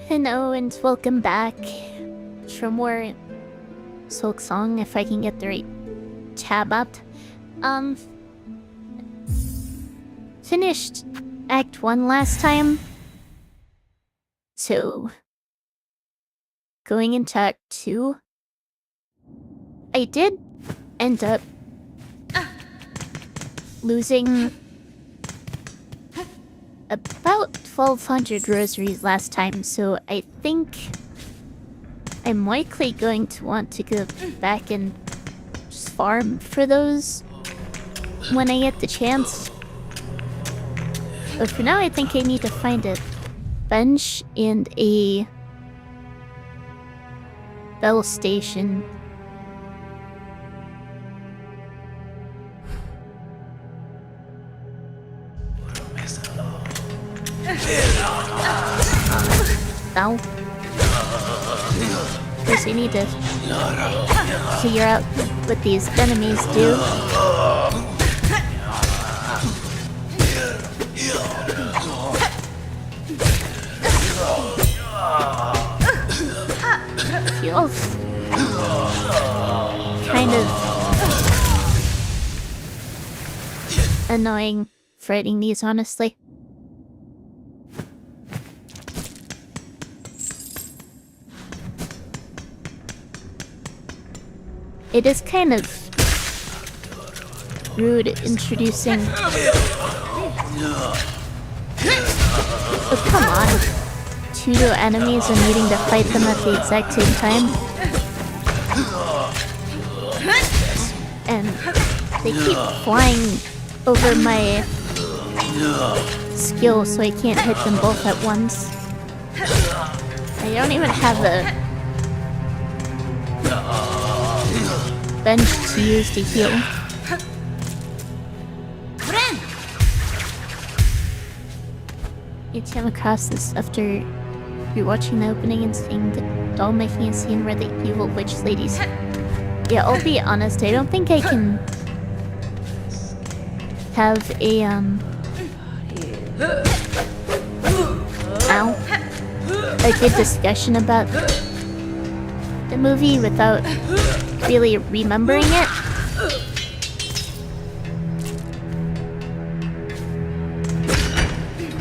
Hello and welcome back for more Silksong, if I can get the right tab up. Finished Act 1 last time. So, going into Act 2, I did end up losing about 1,200 rosaries last time, so I think I'm likely going to want to go back and just farm for those when I get the chance. But for now, I think I need to find a bench and a bell station. Ow. Guess I need to figure out what these enemies do. Feels kind of annoying fighting these, honestly. It is kind of rude introducing... Oh, come on. Two new enemies and needing to fight them at the exact same time. And they keep flying over my skill, so I can't hit them both at once. I don't even have a bench to use to heal. You came across this after rewatching the opening and seeing the doll making a scene where the evil witch ladies... Yeah, I'll be honest, I don't think I can have a, a good discussion about the movie without really remembering it.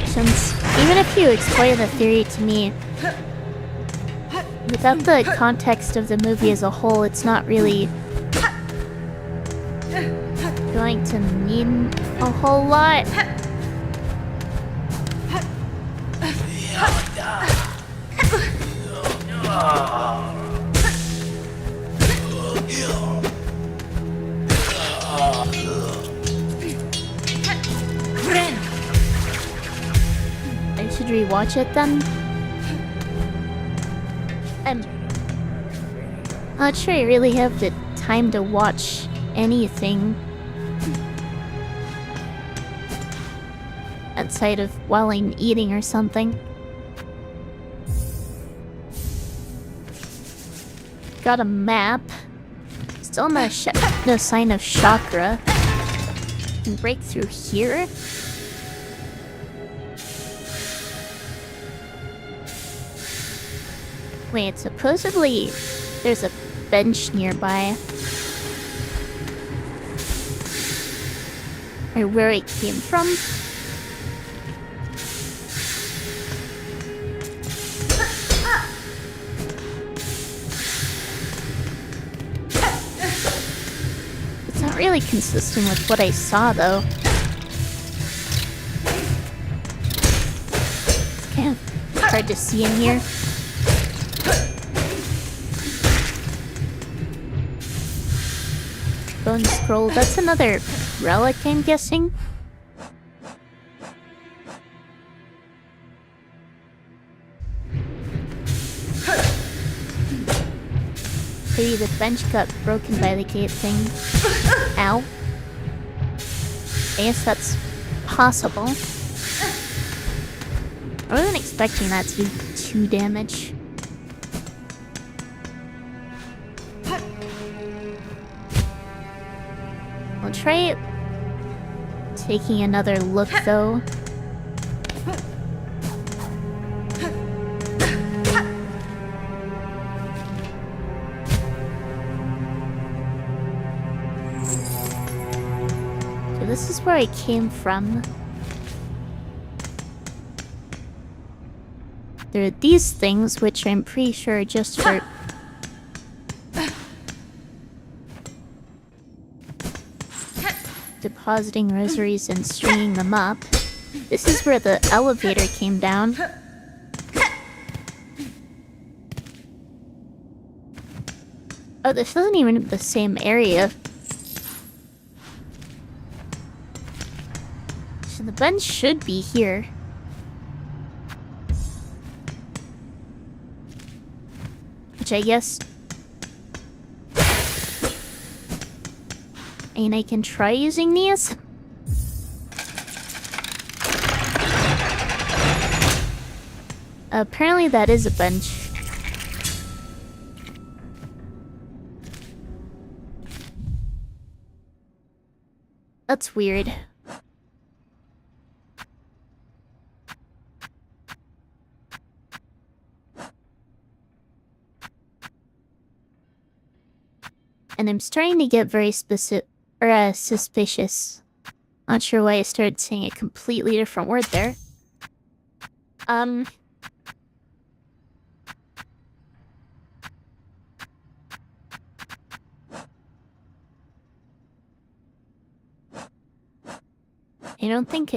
Since even if you explain the theory to me without the context of the movie as a whole, it's not really going to mean a whole lot. I should rewatch it then. I'm not sure I really have the time to watch anything outside of while I'm eating or something. Got a map. Still no sign of chakra. Can break through here. Wait, supposedly there's a bench nearby. Or where it came from. It's not really consistent with what I saw, though. It's kind of hard to see in here. Bone scroll, that's another relic, I'm guessing. Maybe the bench got broken by the gate thing. Ow. I guess that's possible. I wasn't expecting that to do 2 damage. I'll try taking another look, though. where I came from. There are these things, which I'm pretty sure are just for... depositing rosaries and stringing them up. This is where the elevator came down. Oh, this isn't even the same area. So the bench should be here. Which I guess... And I can try using these? Apparently that is a bench. That's weird. And I'm starting to get very suspicious. Not sure why I started saying a completely different word there. I don't think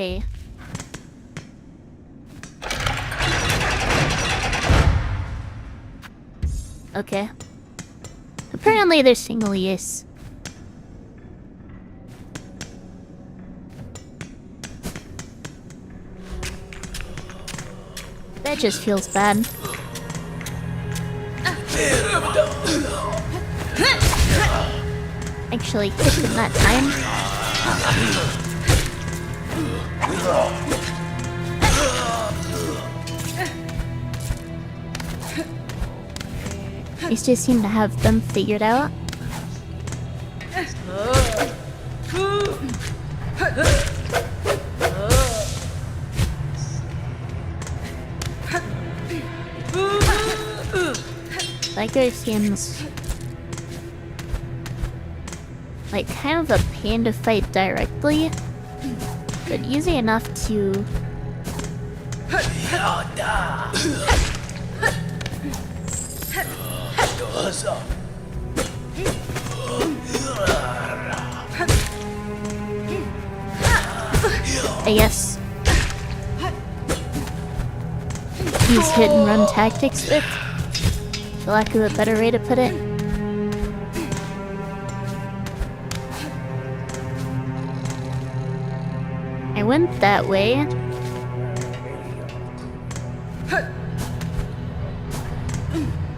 Okay. Apparently they're single use. That just feels bad. Actually hit him that time. I just seem to have them figured out. That guy seems like kind of a pain to fight directly, but easy enough to... I guess use hit and run tactics with, for lack of a better way to put it. I went that way.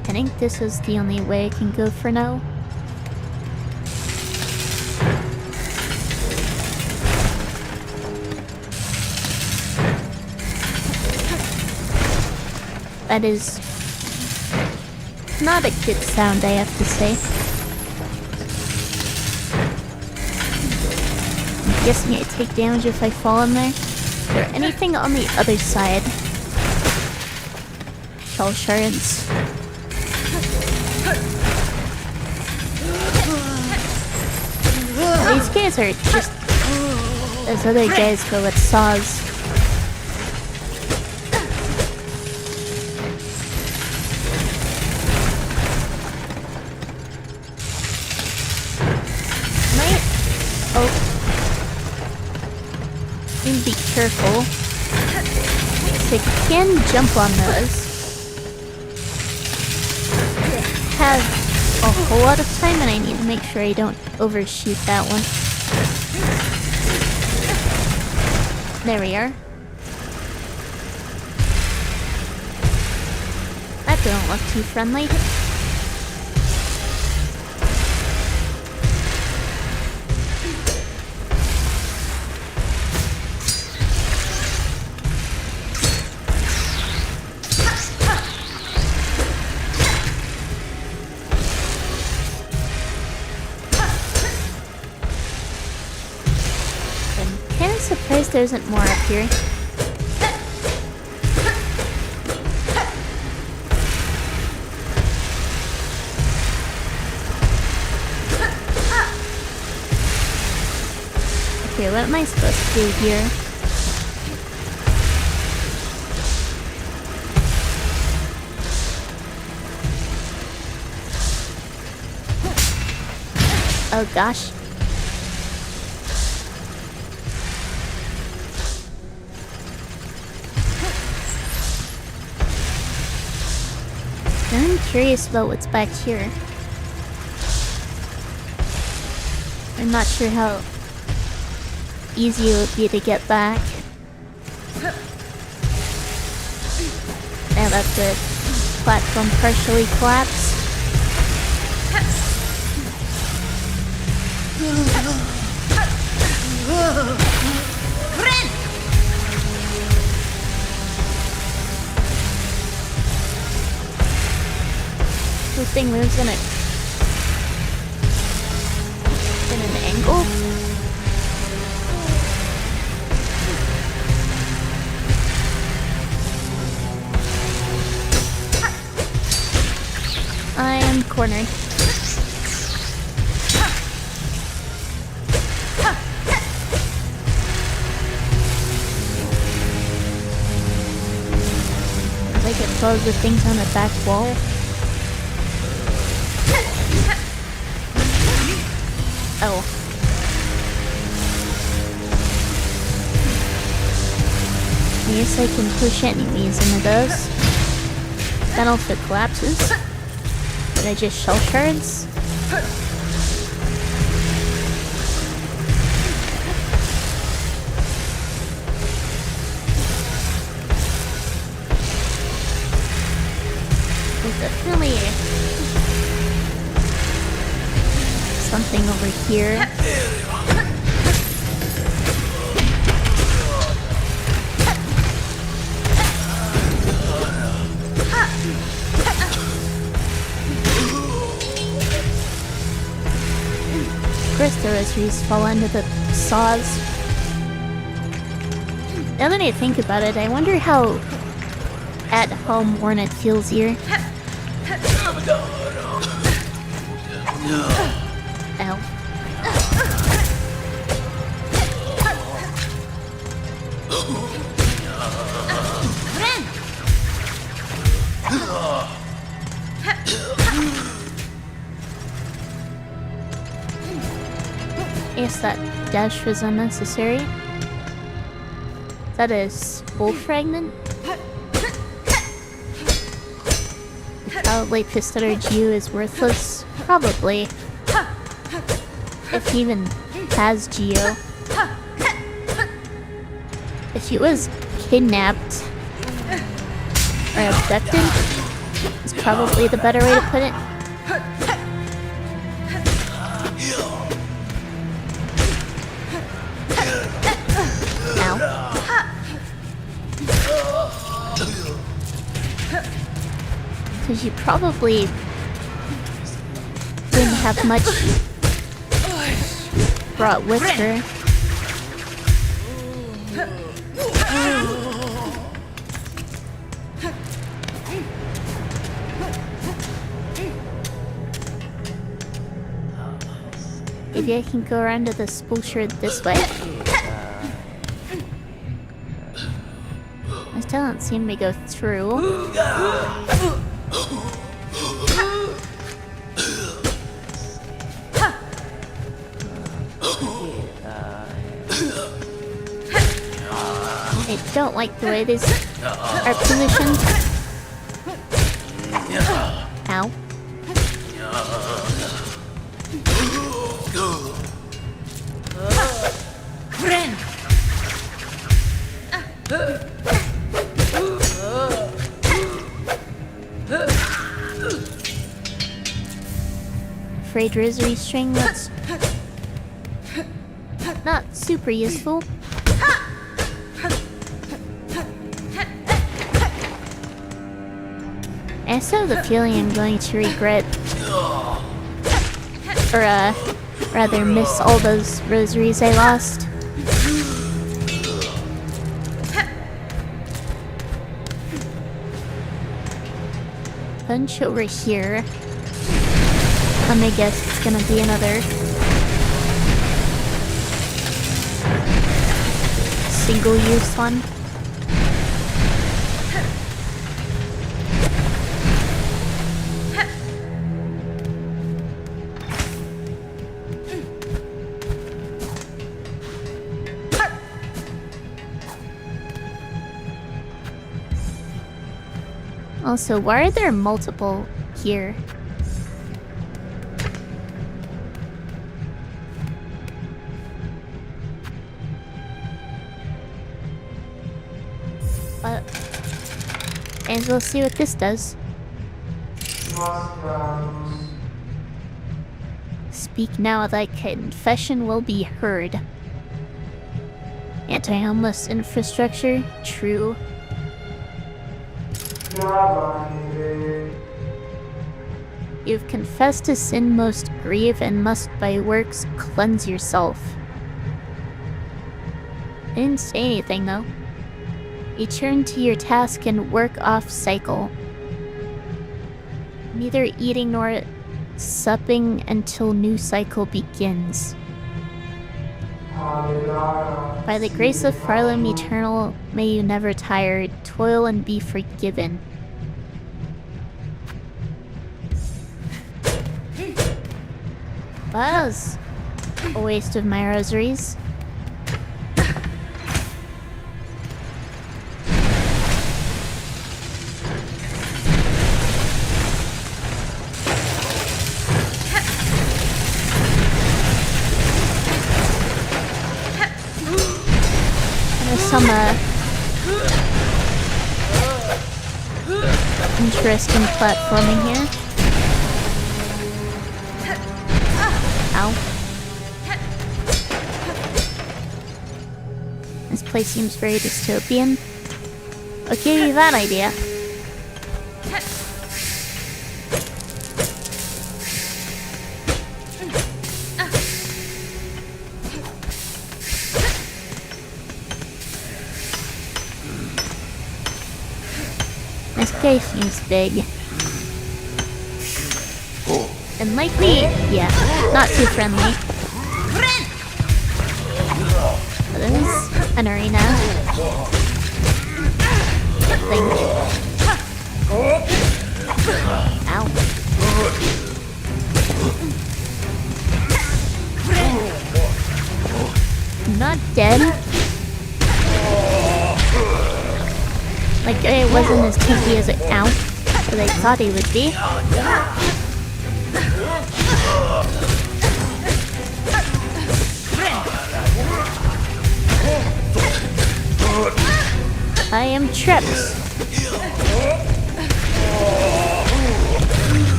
I think this is the only way I can go for now. That is not a good sound, I have to say. I'm guessing I take damage if I fall in there. Is there anything on the other side? Shell shards. These guys are just... Those other guys go with saws. Be careful. So I can jump on those. Have a whole lot of time and I need to make sure I don't overshoot that one. There we are. That don't look too friendly. Surprised there isn't more up here. Okay, what am I supposed to do here? Oh gosh. I'm curious about what's back here. I'm not sure how easy it would be to get back. Now that the platform partially collapsed. This thing moves in an angle. I am cornered. I could close the things on the back wall. Oh. I guess I can push enemies into those. That also collapses. But I just shell shards? There's definitely something over here. Of course the rosaries fall into the saws. Now that I think about it, I wonder how at home worn it feels here. Ow. I guess that dash was unnecessary. Is that a spool fragment? Probably Pistol Geo is worthless. Probably. If he even has Geo. If he was kidnapped or abducted, is probably the better way to put it. Because you probably didn't have much brought with her. Maybe I can go around to the spool shard this way. I still don't seem to go through. I don't like the way these are positioned. Ow. Frayed rosary string, that's not super useful. I still have the feeling I'm going to regret, or rather miss all those rosaries I lost. Punch over here. Let me guess, it's gonna be another single-use one. Also, why are there multiple here? And we'll see what this does. Speak now, thy confession will be heard. Anti-homeless infrastructure? True. You've confessed a sin most grieve and must by works cleanse yourself. I didn't say anything though. Return to your task and work off cycle. Neither eating nor supping until new cycle begins. By the grace of Farlam Eternal, may you never tire, toil and be forgiven. That was a waste of my rosaries. Some interesting platforming here. Ow. This place seems very dystopian. I'll give you that idea. This guy seems big. And likely, yeah, not too friendly. This is an arena. Thing. Ow. I'm not dead. Like, it wasn't as tanky as it as I thought it would be. I am trapped.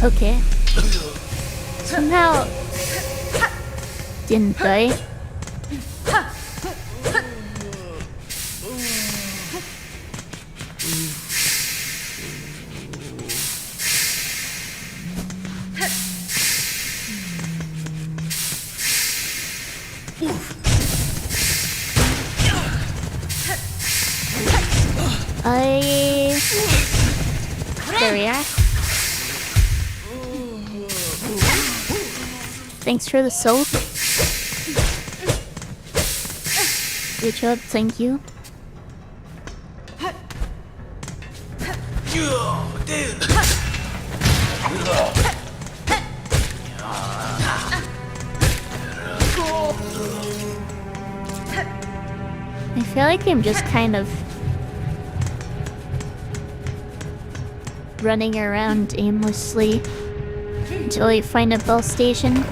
Okay. Somehow didn't die. There we are. Thanks for the soul. Good job, thank you. I feel like I'm just kind of running around aimlessly until I find a bell station.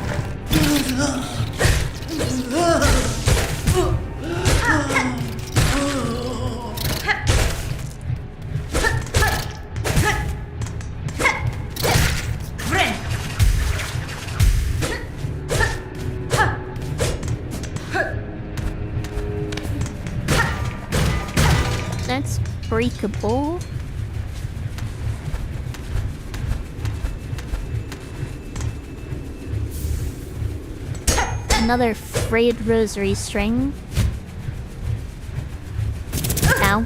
That's breakable. Another frayed rosary string. Ow.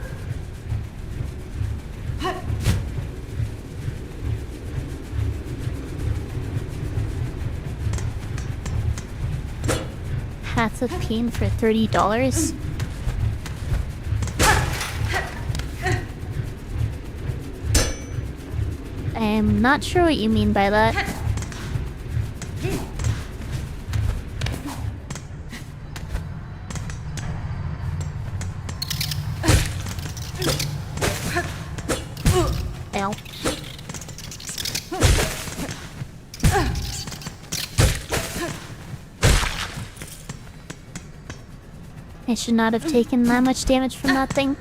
Hats of Pain for $30. I'm not sure what you mean by that. Ow. I should not have taken that much damage from that thing.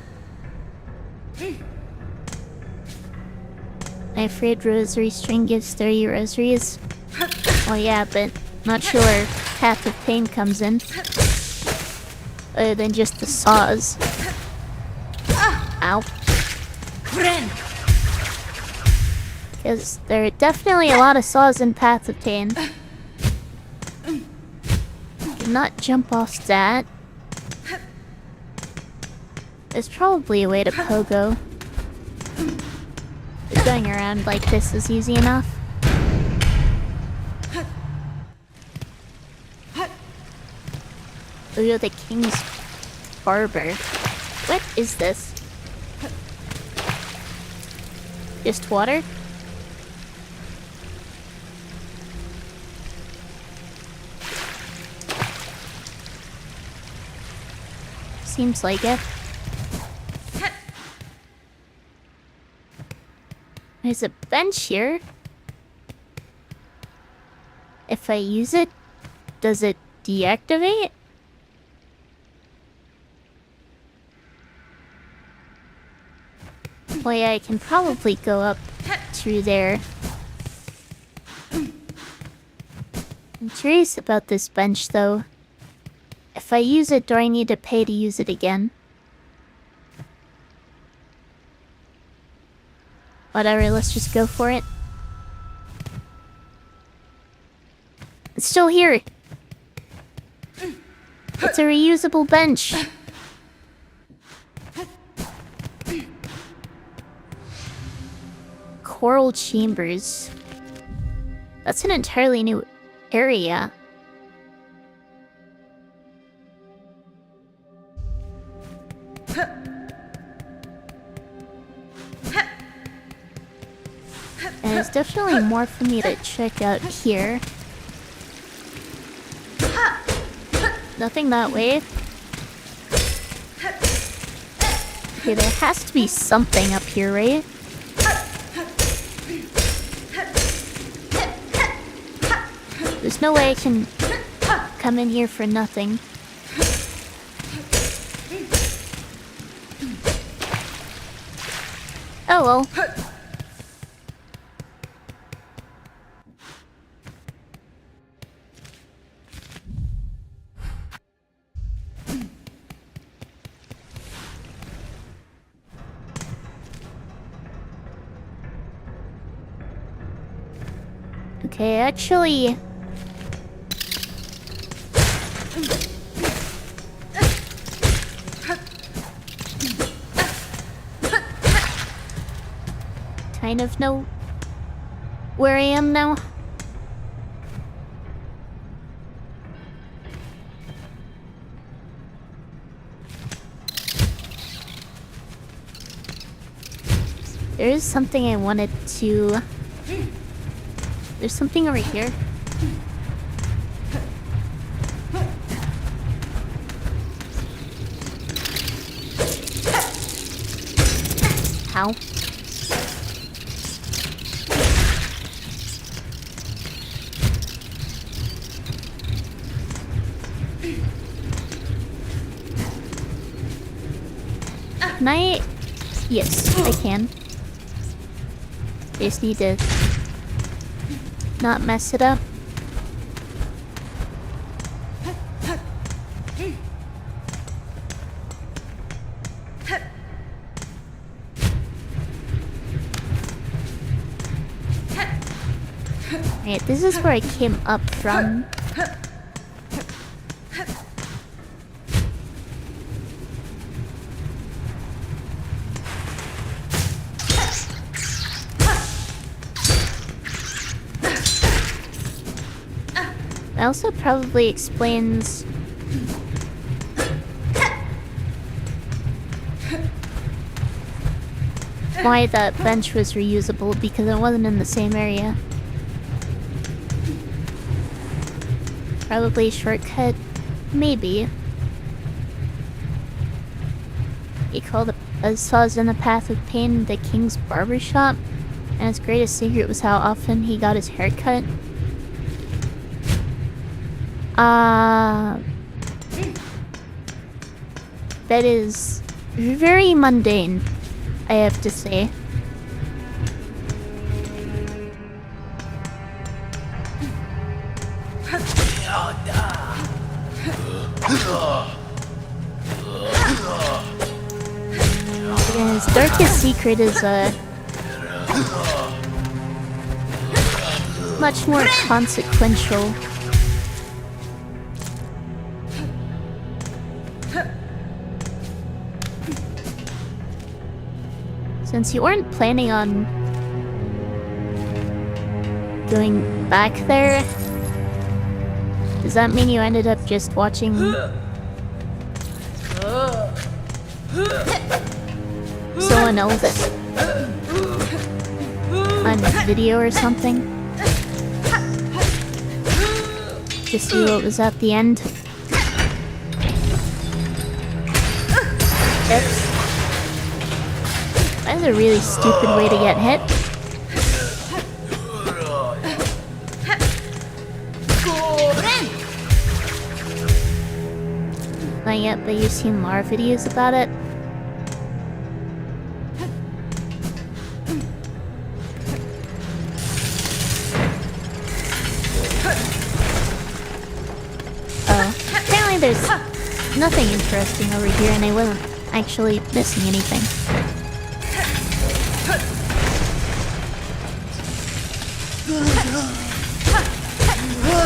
I'm afraid rosary string gives 30 rosaries. Well, yeah, but not sure where Path of Pain comes in. Other than just the saws. Ow. Because there are definitely a lot of saws in Path of Pain. Do not jump off that. There's probably a way to pogo. But going around like this is easy enough. Ooh, the King's Barber. What is this? Just water? Seems like it. There's a bench here. If I use it, does it deactivate? Well, yeah, I can probably go up through there. I'm curious about this bench, though. If I use it, do I need to pay to use it again? Whatever, let's just go for it. It's still here! It's a reusable bench! Coral Chambers. That's an entirely new area. And there's definitely more for me to check out here. Nothing that way. Okay, there has to be something up here, right? There's no way I can come in here for nothing. Oh well. Okay, actually... kind of know where I am now. There is something I wanted to... There's something over here. Ow. Can I... Yes, I can. I just need to not mess it up. Alright, this is where I came up from. That also probably explains... why that bench was reusable, because it wasn't in the same area. Probably a shortcut. Maybe. He called a buzzsaws in the path of pain the king's barber shop, and his greatest secret was how often he got his hair cut. That is very mundane, I have to say. Yeah, his darkest secret is much more consequential. Since you weren't planning on going back there, does that mean you ended up just watching someone else on video or something to see what was at the end? Oops. That is a really stupid way to get hit. Not yet, but you've seen more videos about it. Oh, apparently there's nothing interesting over here, and I wasn't actually missing anything.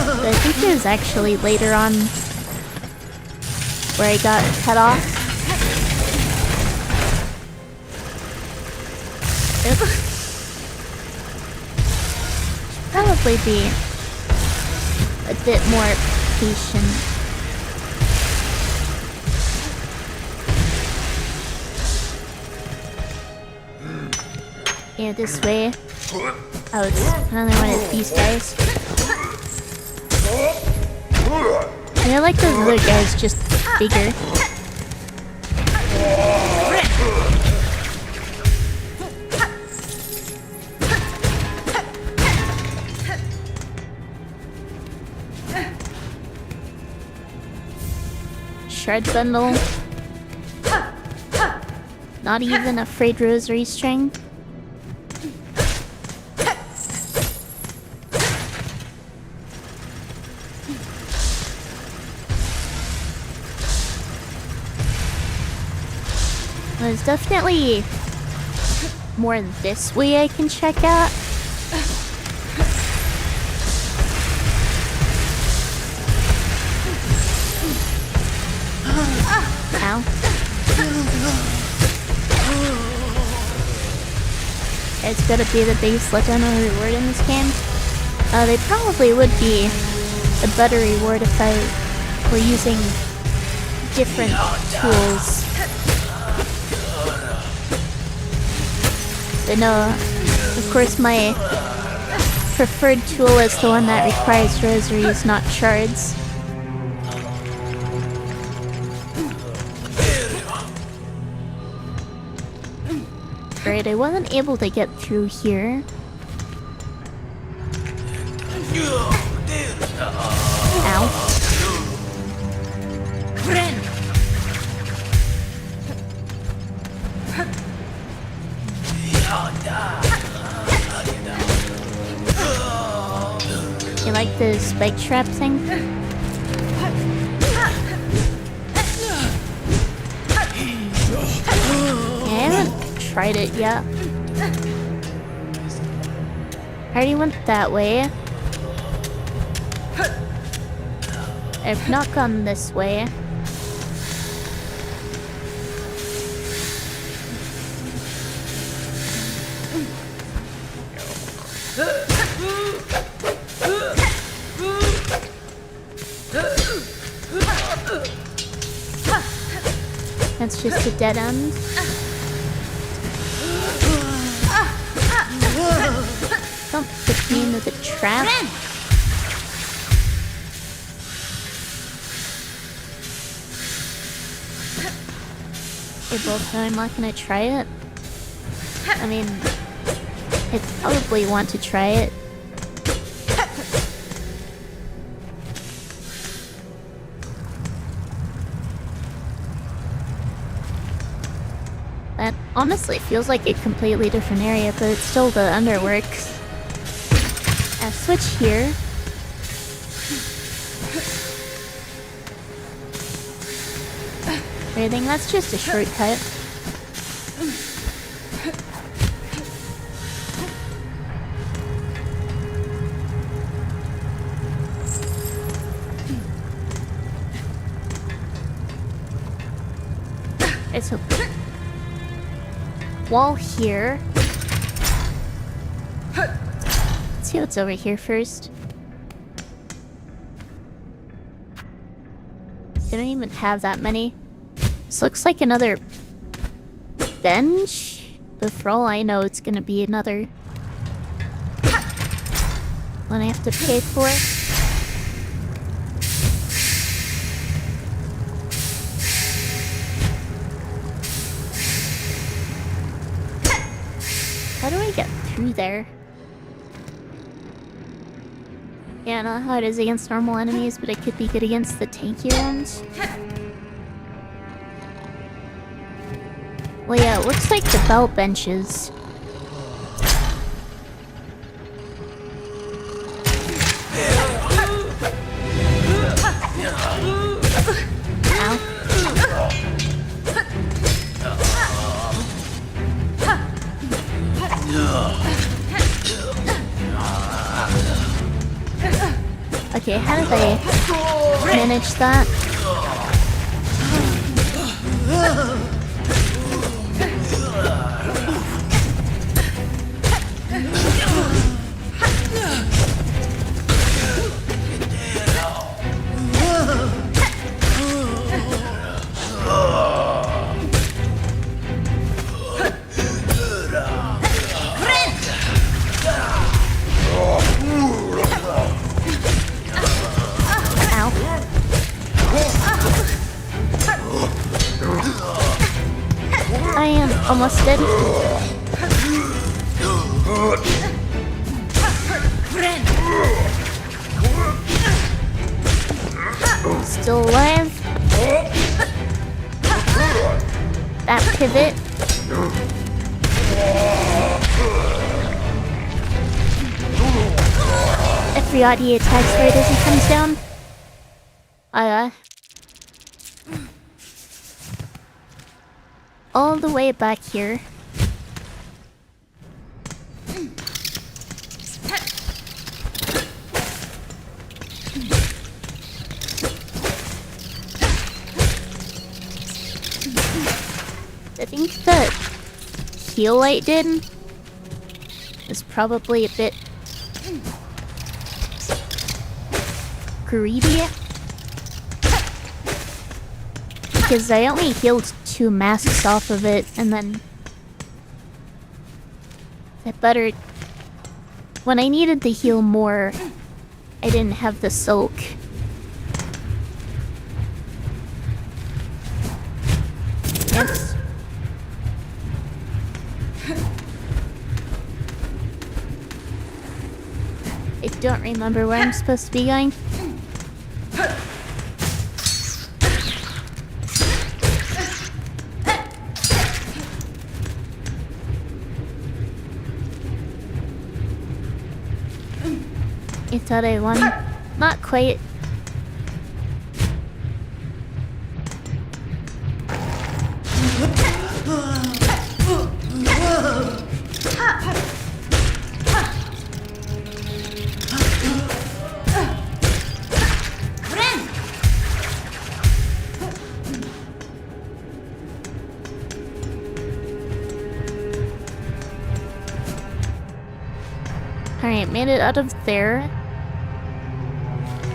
But I think it was actually later on where I got cut off. Oops. Should probably be a bit more patient. Yeah, this way. Oh, it's another one of these guys. Yeah, I like those other guys, just bigger. Shred bundle. Not even a frayed rosary string. There's definitely more this way I can check out. Ow. It's gotta be the biggest letdown on a reward in this game. They probably would be a better reward if I were using different tools. But no, of course my preferred tool is the one that requires rosaries, not shards. Right, I wasn't able to get through here. Ow. You like the spike trap thing? I haven't tried it yet. I already went that way. I've not gone this way. That's just a dead end. with a trap. Okay, both I'm not gonna try it. I mean, I'd probably want to try it. That honestly feels like a completely different area, but it's still the underworks. I'll switch here. I think that's just a shortcut. It's a wall here. Let's see what's over here first. They don't even have that many. This looks like another bench, but for all I know, it's gonna be another one I have to pay for. How do I get through there? Yeah, I don't know how it is against normal enemies, but it could be good against the tankier ones. Well, yeah, it looks like the bell benches. Ow. Okay, how did they manage that? I am almost dead. Still alive. That pivot. I forgot he attacks right as he comes down. All the way back here. I think the heal light did is probably a bit greedy. Because I only healed 2 masks off of it, and then when I needed to heal more, I didn't have the silk. Yes. I don't remember where I'm supposed to be going. I thought I won. Not quite. Alright, made it out of there.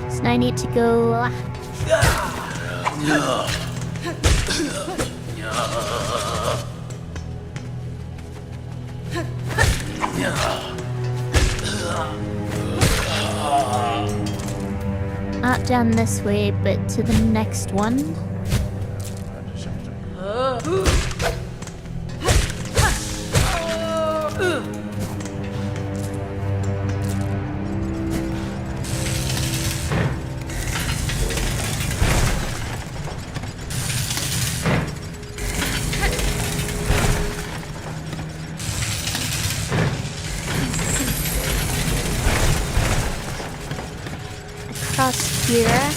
So now I need to go... down this way, but to the next one. Across here.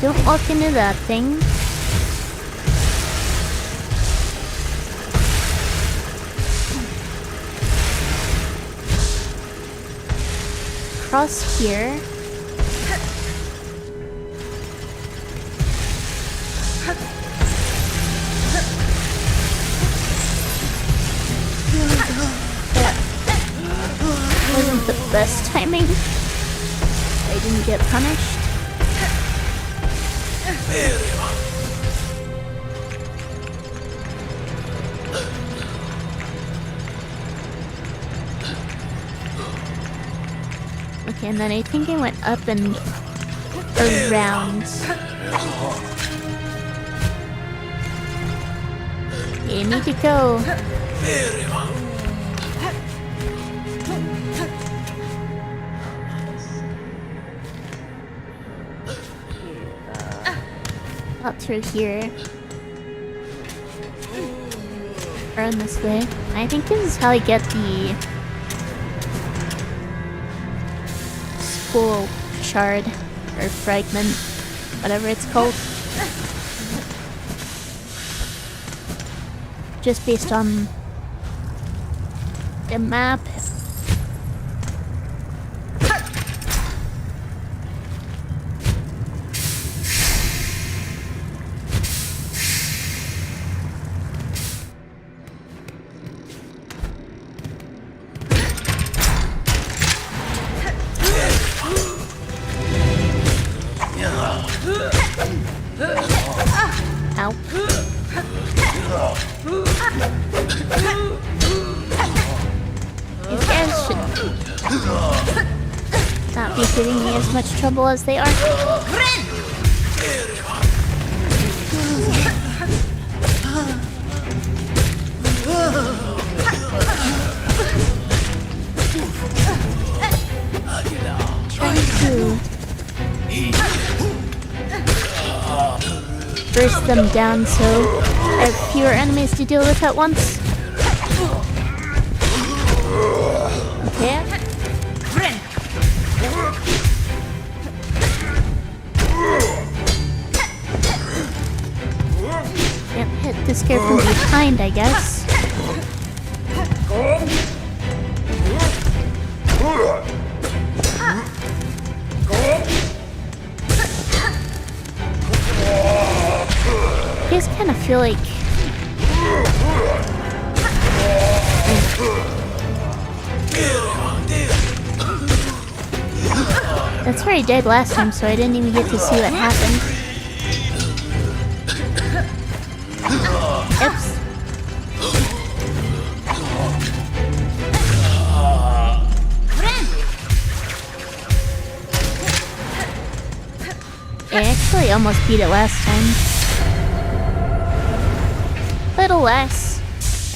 Don't walk into that thing. Across here. Wasn't the best timing. I didn't get punished. Okay, and then I think I went up and around. You need to go. Up through here. Around this way. I think this is how I get the spool shard or fragment, whatever it's called. Just based on the map. Ow. These guys should not be giving me as much trouble as they are. Trying to burst them down so I have fewer enemies to deal with at once. Okay. Can't hit this guy from behind, I guess. I just kind of feel like that's where I died last time, so I didn't even get to see what happened. Oops. I actually almost beat it last time. But alas,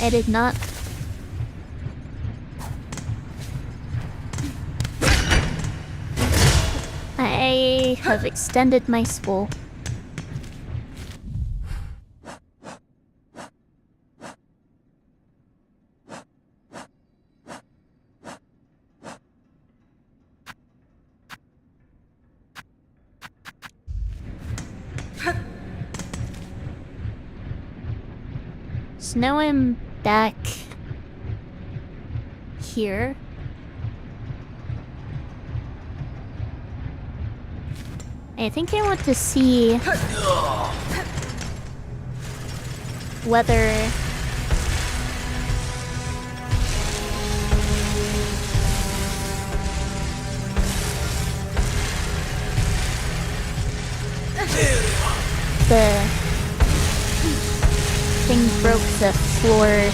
I did not. I have extended my spool. So now I'm back here. I think I want to see whether the thing broke the floor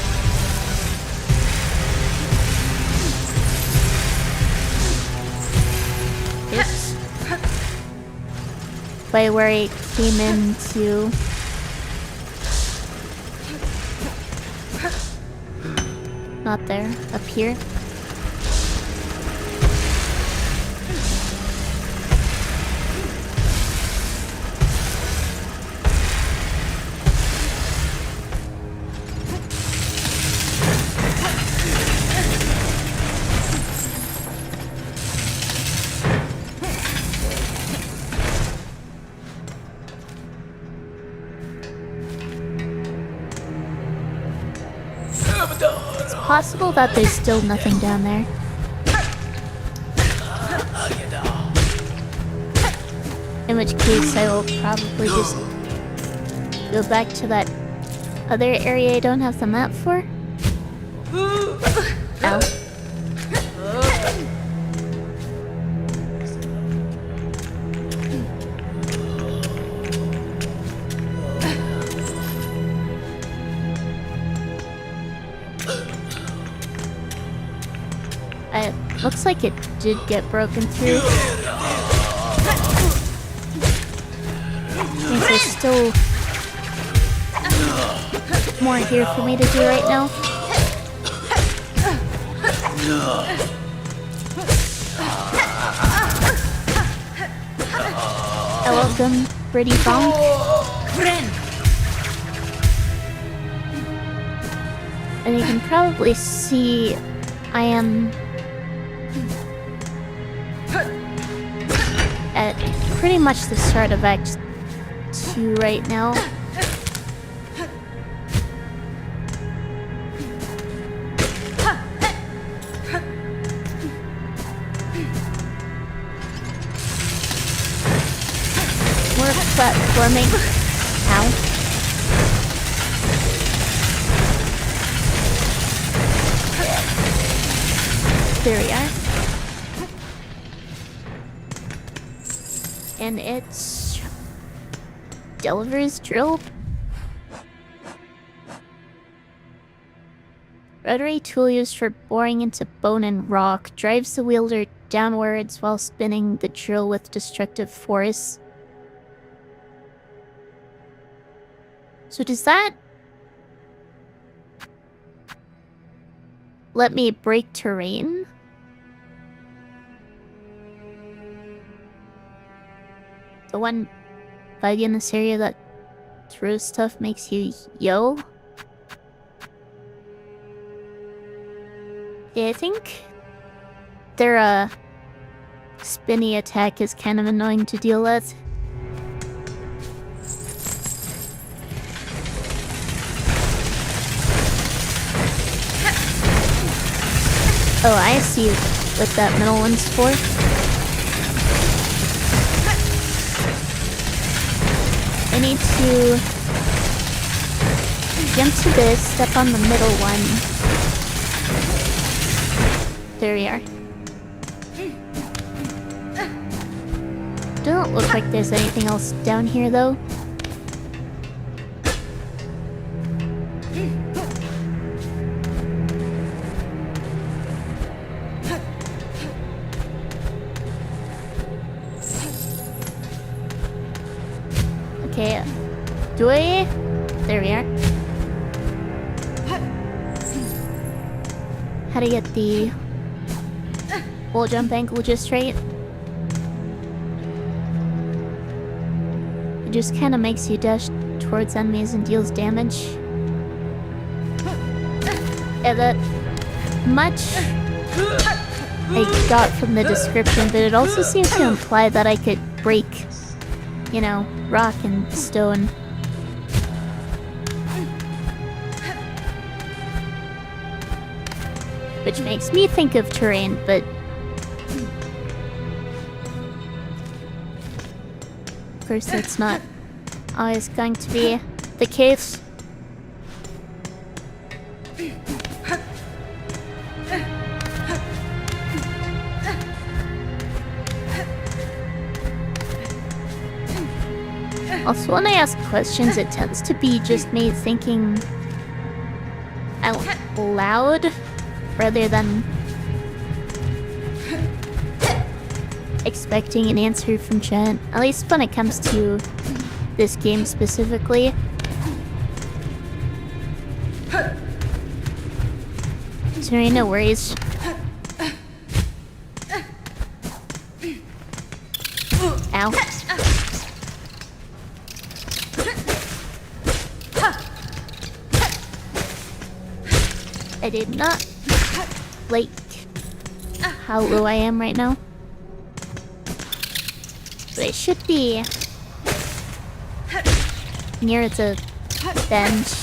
by where I came into. Not there. Up here. It's possible that there's still nothing down there. In which case, I will probably just go back to that other area I don't have the map for. Ow. Looks like it did get broken through. Means there's still more here for me to do right now. Welcome, pretty bonk. And you can probably see I am at pretty much the start of Act 2 right now. More platforming. Ow. There we are. And it's Delver's drill. Rotary tool used for boring into bone and rock drives the wielder downwards while spinning the drill with destructive force. So does that let me break terrain? The one bug in this area that throws stuff makes you yell? Yeah, I think their spinny attack is kind of annoying to deal with. Oh, I see what that middle one's for. I need to jump to this, step on the middle one. There we are. Doesn't look like there's anything else down here though. Okay, do I? There we are. How to get the wall jump angle just right? It just kind of makes you dash towards enemies and deals damage. Yeah, that much I got from the description, but it also seems to imply that I could break, you know, rock and stone. Which makes me think of terrain, but of course that's not always going to be the case. Also, when I ask questions, it tends to be just me thinking out loud rather than expecting an answer from chat, at least when it comes to this game specifically. Sorry, no worries. Ow. I did not like how low I am right now. But I should be near the bench.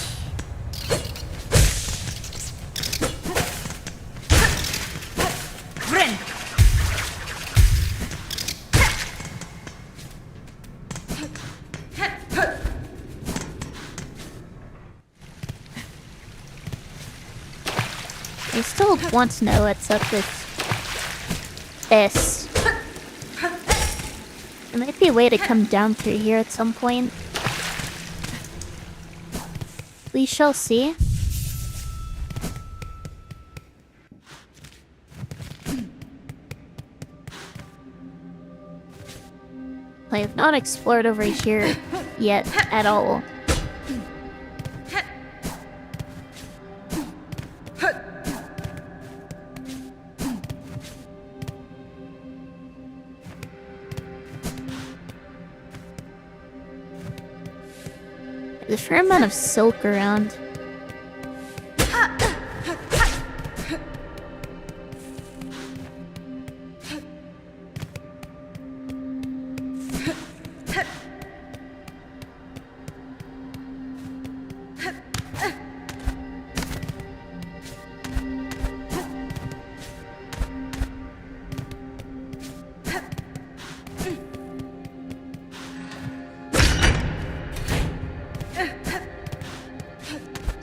I still want to know what's up with this. There might be a way to come down through here at some point. We shall see. I have not explored over here yet at all. There's a fair amount of silk around.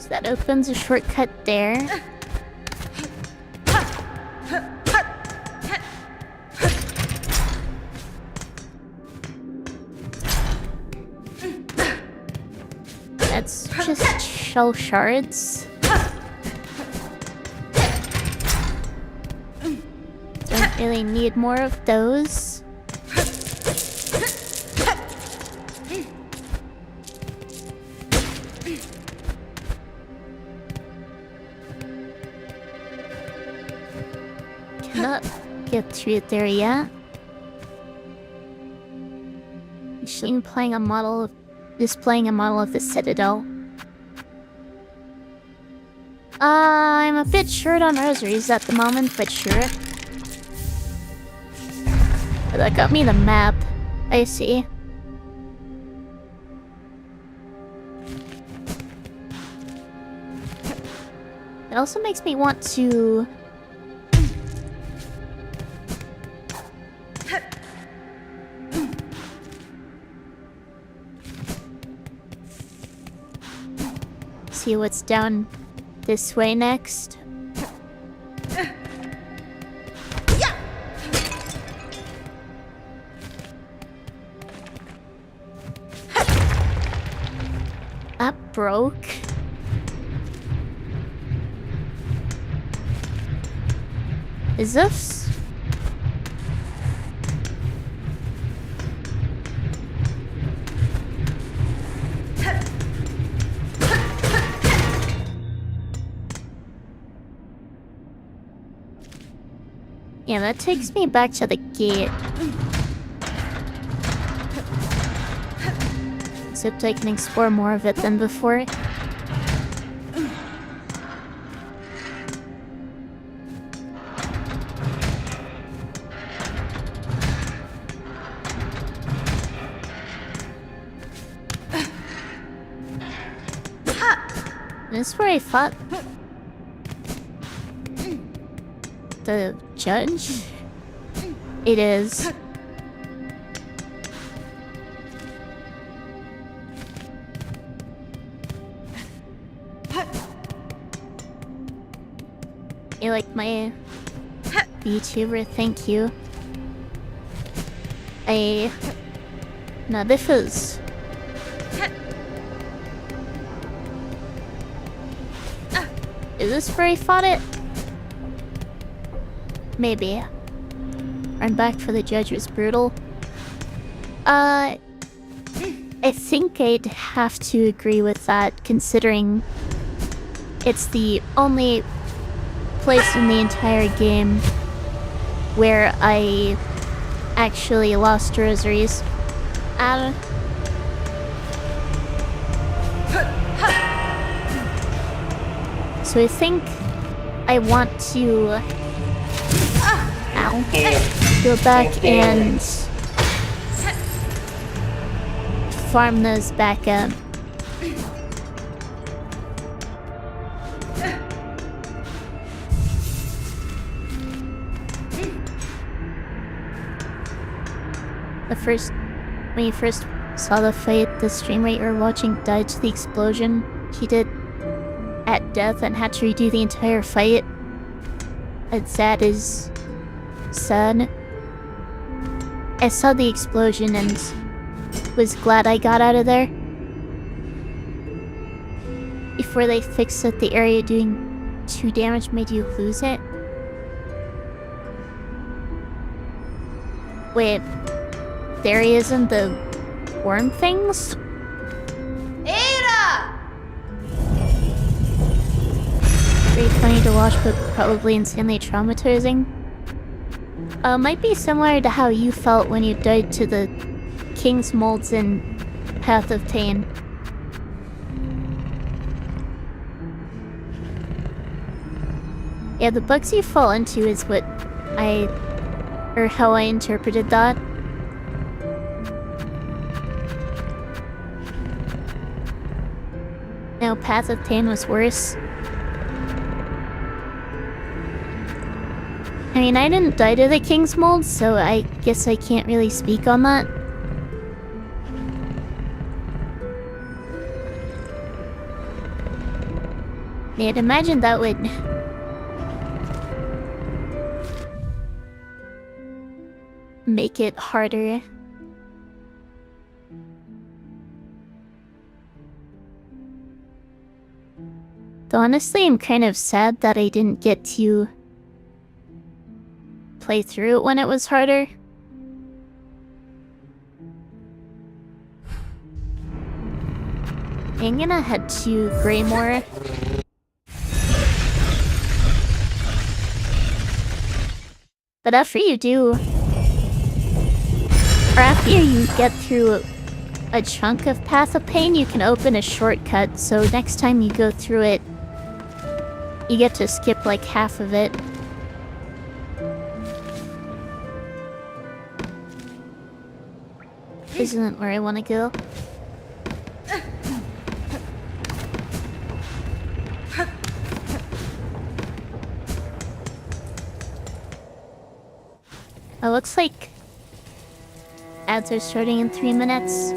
That opens a shortcut there. That's just shell shards. Don't really need more of those. Get through there yet. Displaying a model of the Citadel. I'm a bit short on rosaries at the moment, but sure. But that got me the map. I see. It also makes me want to see what's down this way next. That broke. Is this? Yeah, that takes me back to the gate. Except I can explore more of it than before. This is where I fought the judge? It is. You like my VTuber? Thank you. No, this is... Is this where I fought it? Maybe. run back for the judge was brutal. I think I'd have to agree with that, considering it's the only place in the entire game where I actually lost rosaries. So I think I want to go back and farm those back up. When you first saw the fight, the streamer you were watching died to the explosion he did at death and had to redo the entire fight. It's sad as sad. I saw the explosion and was glad I got out of there. Before they fixed it, the area doing 2 damage made you lose it. Wait, there he is in the worm things? Ada! Very funny to watch, but probably insanely traumatizing. Might be similar to how you felt when you died to the King's Molds in Path of Pain. Yeah, the bugs you fall into is how I interpreted that. No, Path of Pain was worse. I mean, I didn't die to the King's Mold, so I guess I can't really speak on that. Yeah, I'd imagine that would make it harder. Though honestly, I'm kind of sad that I didn't get to play through it when it was harder. I'm gonna head to Greymore. But after you do, or after you get through a chunk of Path of Pain, you can open a shortcut, so next time you go through it, you get to skip like half of it. This isn't where I want to go. It looks like ads are starting in 3 minutes.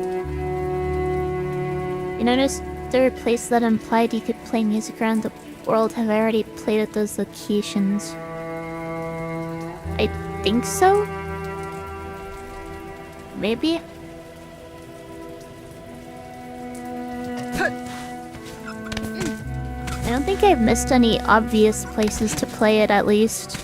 You notice there were places that implied you could play music around the world. Have I already played at those locations? I think so? Maybe? I don't think I've missed any obvious places to play it, at least.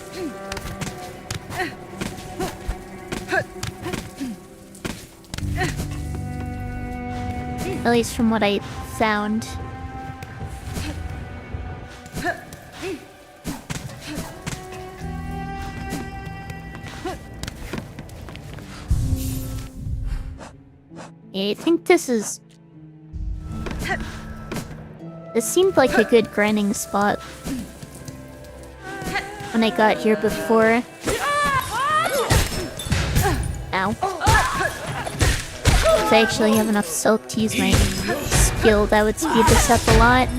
At least from what I found. Yeah, I think this is... This seemed like a good grinding spot when I got here before. Ow. If I actually have enough silk to use my skill, that would speed this up a lot.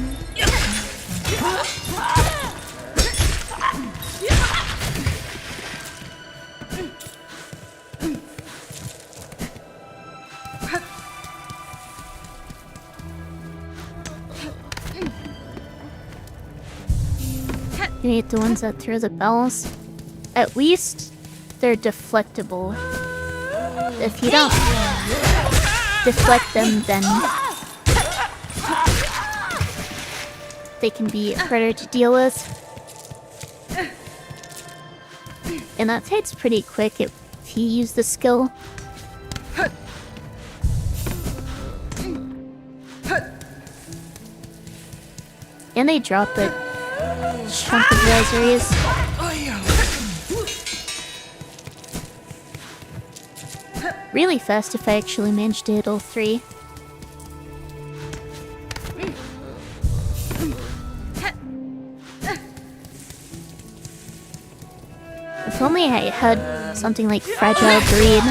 You need the ones that throw the bells. At least they're deflectable. If you don't deflect them, then they can be harder to deal with. And that fades pretty quick if he used the skill. And they drop a chunk of rosaries. Really fast if I actually managed to hit all 3. If only I had something like Fragile Breed.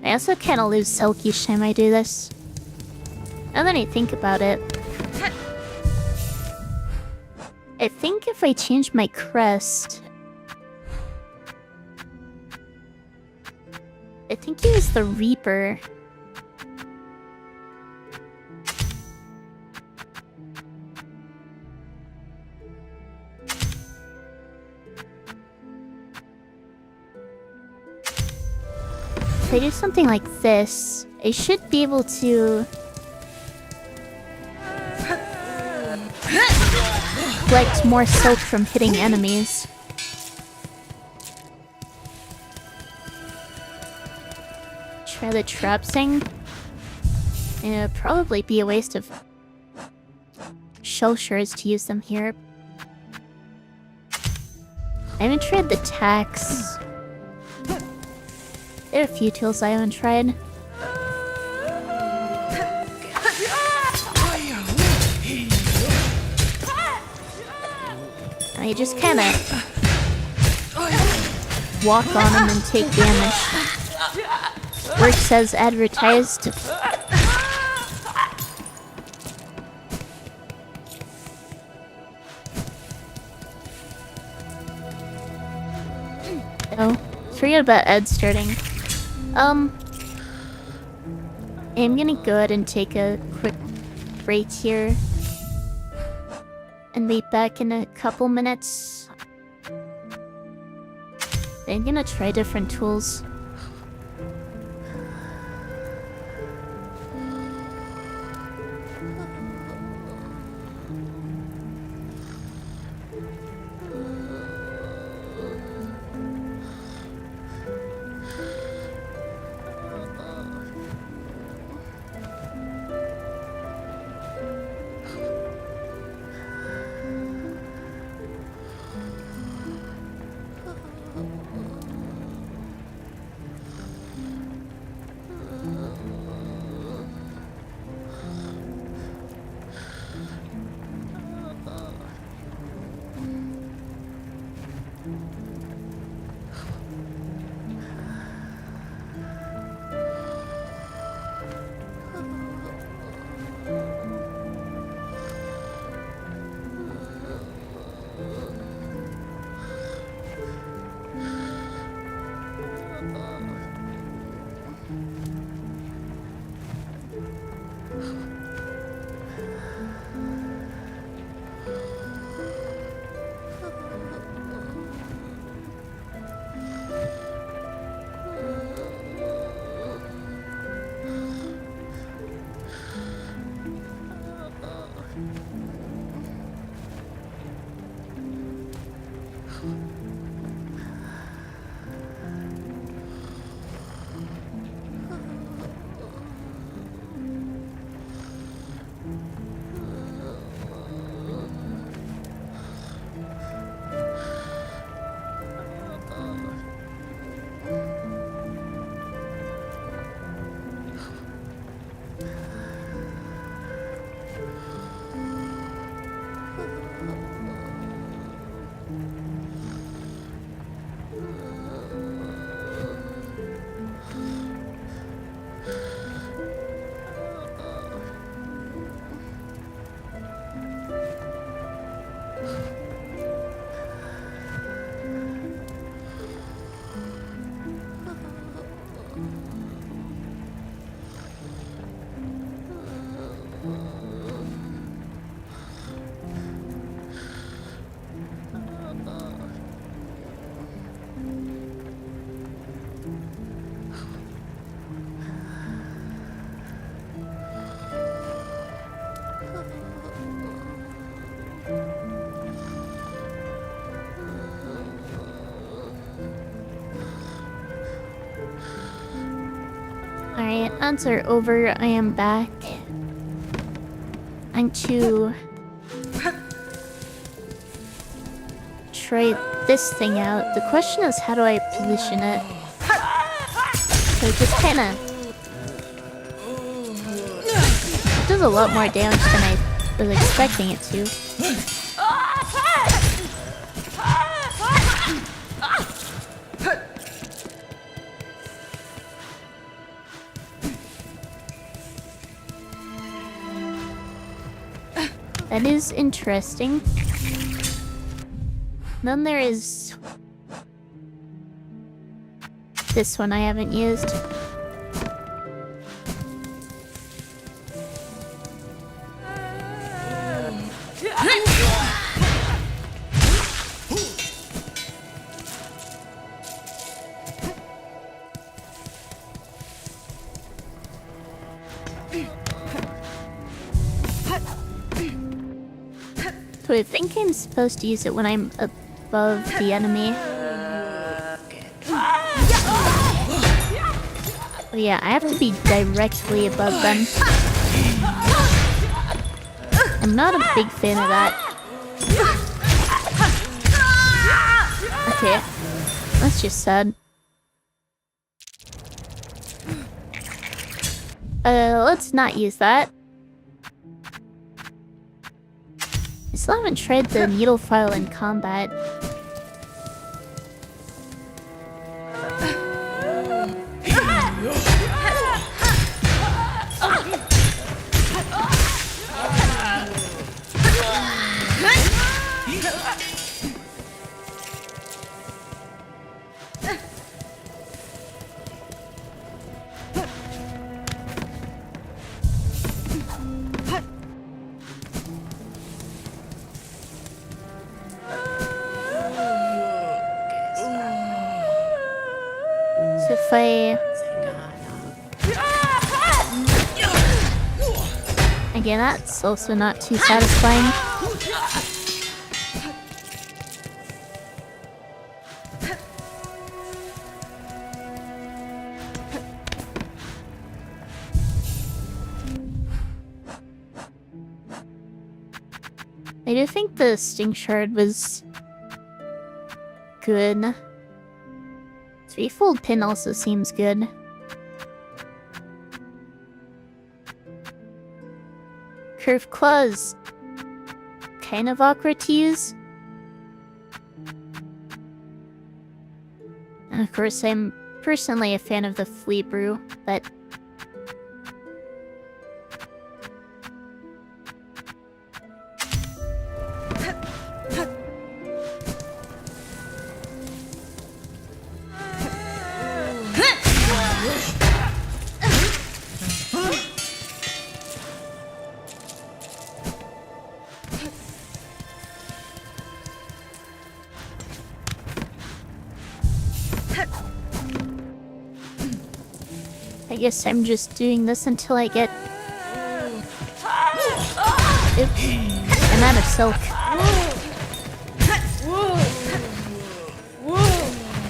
I also kind of lose silk each time I do this. Now that I think about it, I think if I change my crest, I think he was the Reaper. If I do something like this, I should be able to collect more silk from hitting enemies. Try the trap thing. It'd probably be a waste of shell shards to use them here. I haven't tried the tax. There are a few tools I haven't tried. I just kinda walk on them and take damage. Works as advertised. Oh, forget about Ed starting. I'm gonna go ahead and take a quick break here. And be back in a couple minutes. I'm gonna try different tools. Alright, odds are over. I am back. I'm to try this thing out. The question is, how do I position it? So it just kinda does a lot more damage than I was expecting it to. That is interesting. Then there is this one I haven't used. So I think I'm supposed to use it when I'm above the enemy. Oh yeah, I have to be directly above them. I'm not a big fan of that. Okay, that's just sad. Let's not use that. I still haven't tried the needle file in combat. So if I... Again, that's also not too satisfying. I do think the Sting Shard was good. Threefold Pin also seems good. Curved Claws, kind of awkward to use. And of course, I'm personally a fan of the Flea Brew, but I guess I'm just doing this until I get... Oops. I'm out of silk.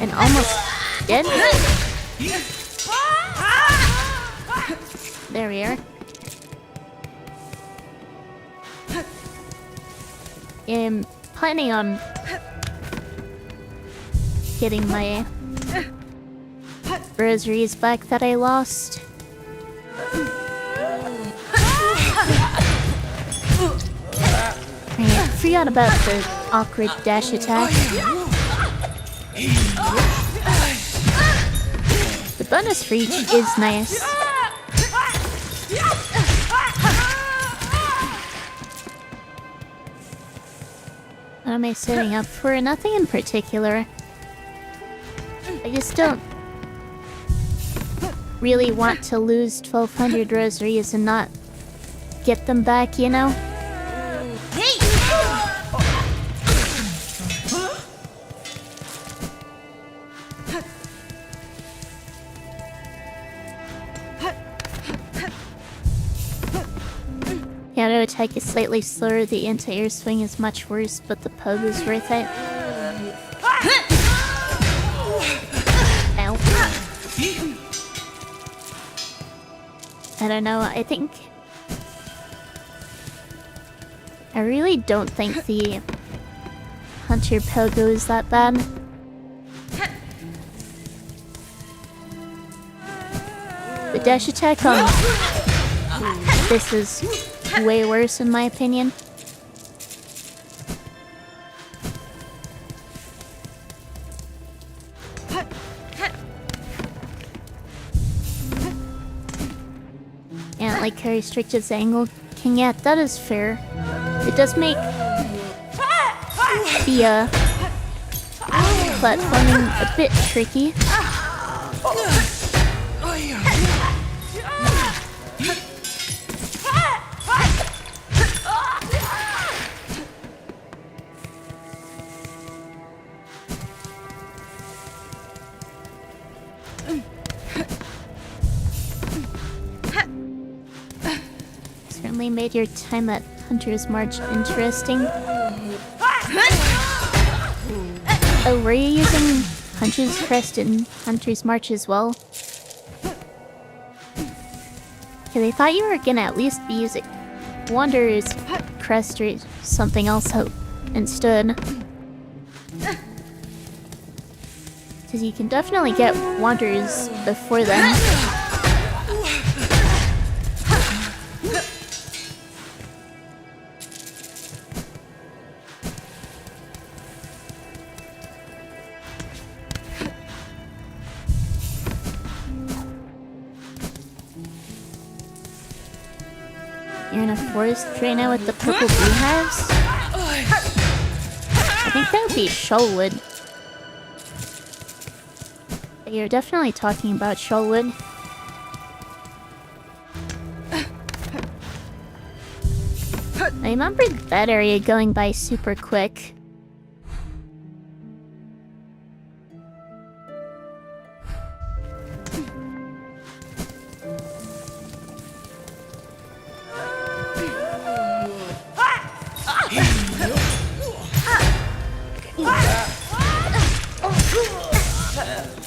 And almost dead? There we are. I'm planning on getting my rosaries back that I lost. I forgot about the awkward dash attack. The bonus reach is nice. What am I setting up for? Nothing in particular. I just don't really want to lose 1200 rosaries and not get them back, you know? The auto attack is slightly slower, the anti-air swing is much worse, but the pub is worth it. Ow. I don't know, I really don't think the Hunter Pogo is that bad. The dash attack on this is way worse in my opinion. Yeah, like how restricted the angle can get, that is fair. It does make the platforming a bit tricky. Certainly made your time at Hunter's March interesting. Oh, were you using Hunter's Crest in Hunter's March as well? Okay, they thought you were gonna at least be using Wanderer's Crest or something else instead. Because you can definitely get Wanderers before then. You're in a forest right now with the purple beehives? I think that would be Shoalwood. But you're definitely talking about Shoalwood. I remember that area going by super quick.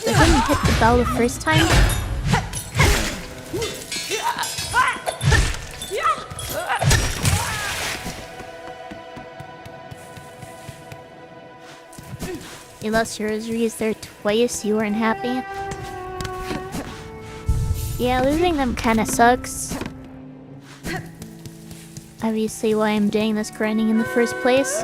I didn't hit the bell the first time. You lost your rosaries there twice, you weren't happy. Yeah, losing them kinda sucks. Obviously why I'm doing this grinding in the first place.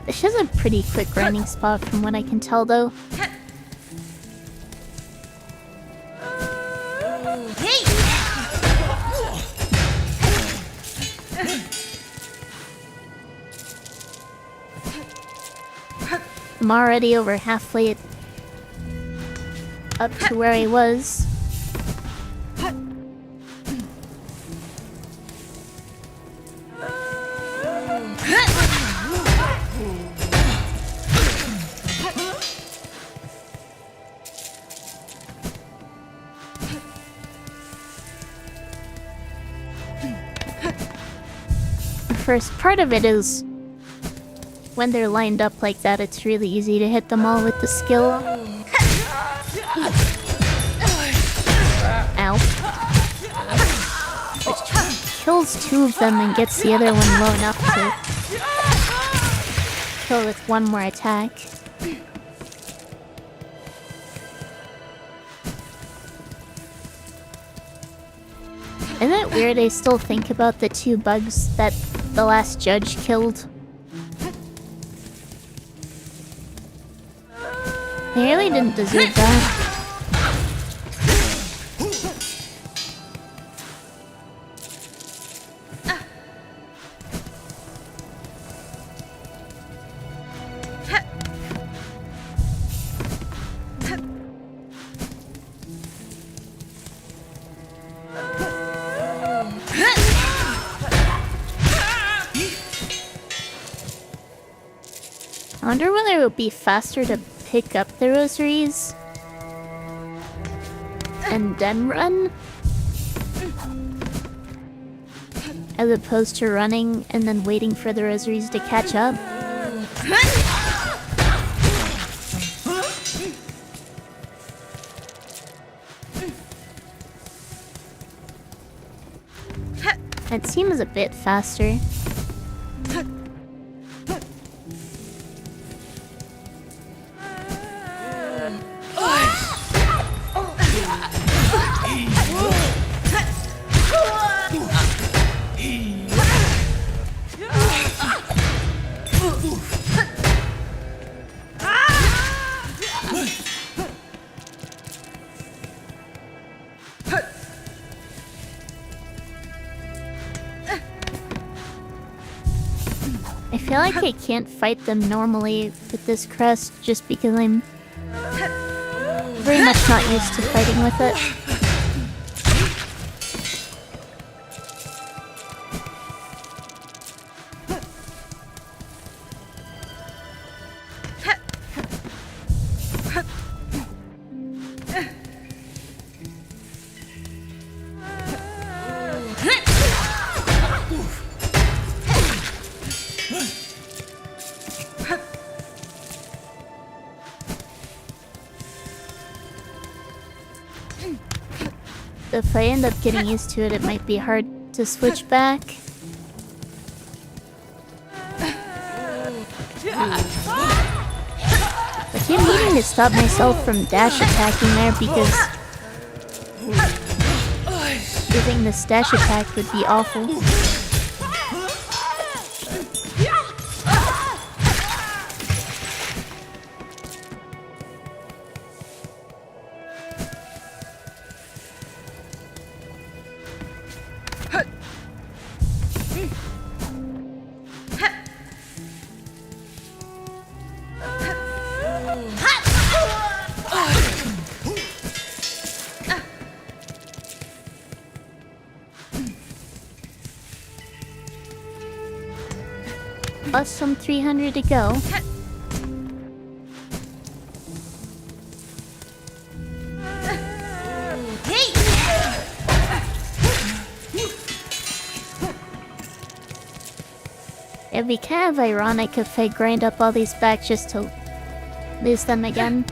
This is a pretty quick grinding spot from what I can tell though. I'm already over halfway up to where I was. The first part of it is when they're lined up like that, it's really easy to hit them all with the skill. Ow. Which kills two of them and gets the other one low enough to kill with one more attack. Isn't it weird I still think about the two bugs that the last judge killed? They really didn't deserve that. I wonder whether it would be faster to pick up the rosaries and then run. as opposed to running and then waiting for the rosaries to catch up. It seems a bit faster. I feel like I can't fight them normally with this crest just because I'm very much not used to fighting with it. If I end up getting used to it, it might be hard to switch back. I keep needing to stop myself from dash attacking there because using this dash attack would be awful. Plus some 300 to go. It'd be kind of ironic if I grind up all these back just to lose them again.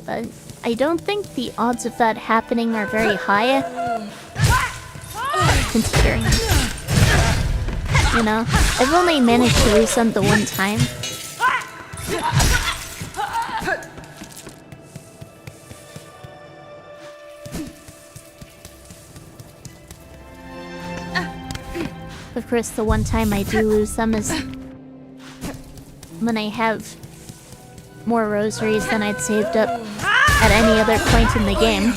But I don't think the odds of that happening are very high. Considering, you know, I've only managed to lose them the one time. Of course, the one time I do lose them is when I have more rosaries than I'd saved up at any other point in the game.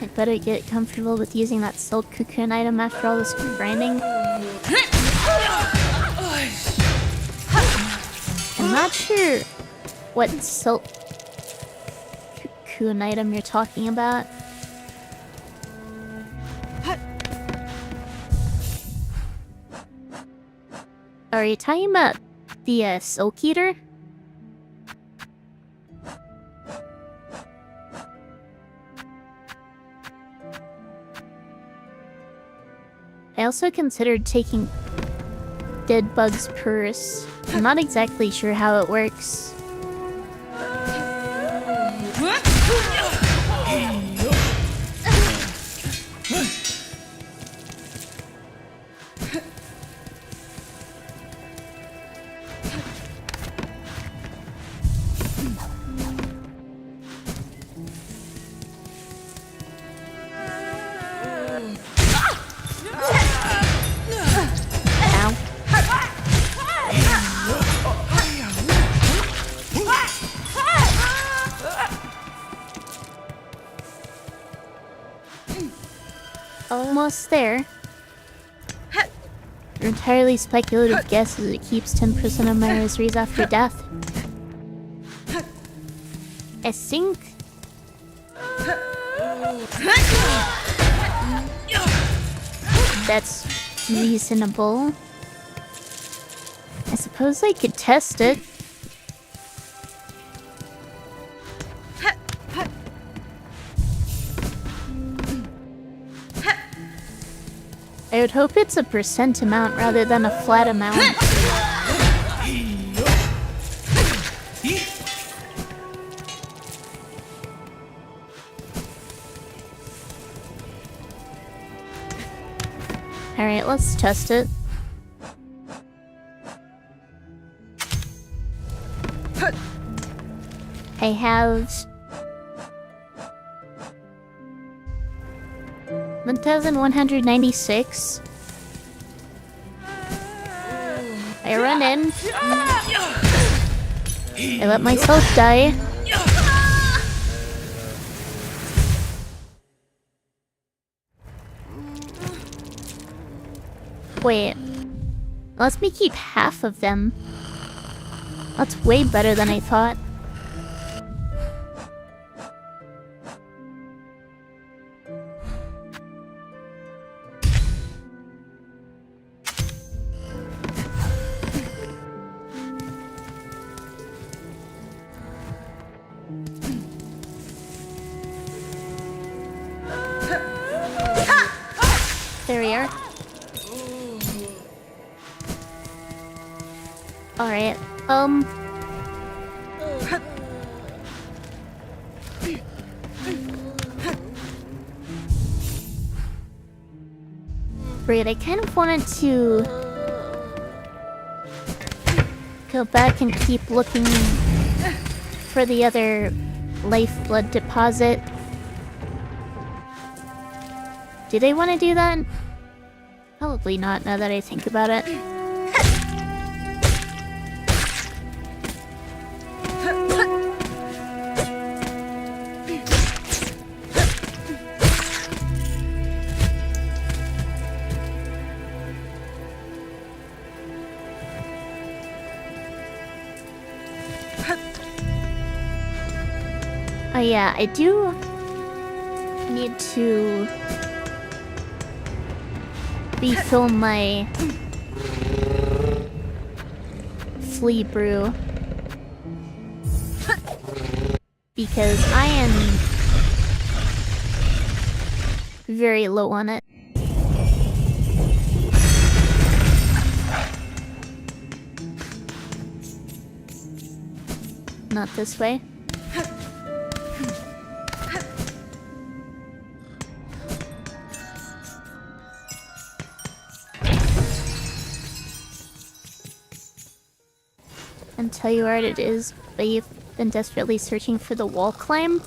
I'd better get comfortable with using that silk cocoon item after all this grinding. I'm not sure what silk cocoon item you're talking about. Are you talking about the Silk Eater? I also considered taking Dead Bug's Purse. I'm not exactly sure how it works. Almost there. Your entirely speculative guess is it keeps 10% of my rosaries after death. I think... that's reasonable. I suppose I could test it. I would hope it's a percent amount rather than a flat amount. Alright, let's test it. I have 1,196. I run in. I let myself die. Wait. Lets me keep half of them. That's way better than I thought. There we are. Alright, Great, I kind of wanted to go back and keep looking for the other lifeblood deposit. Did I want to do that? Probably not, now that I think about it. Oh yeah, I do need to refill my flea brew because I am very low on it. Not this way. And tell you where it is, but you've been desperately searching for the wall climb.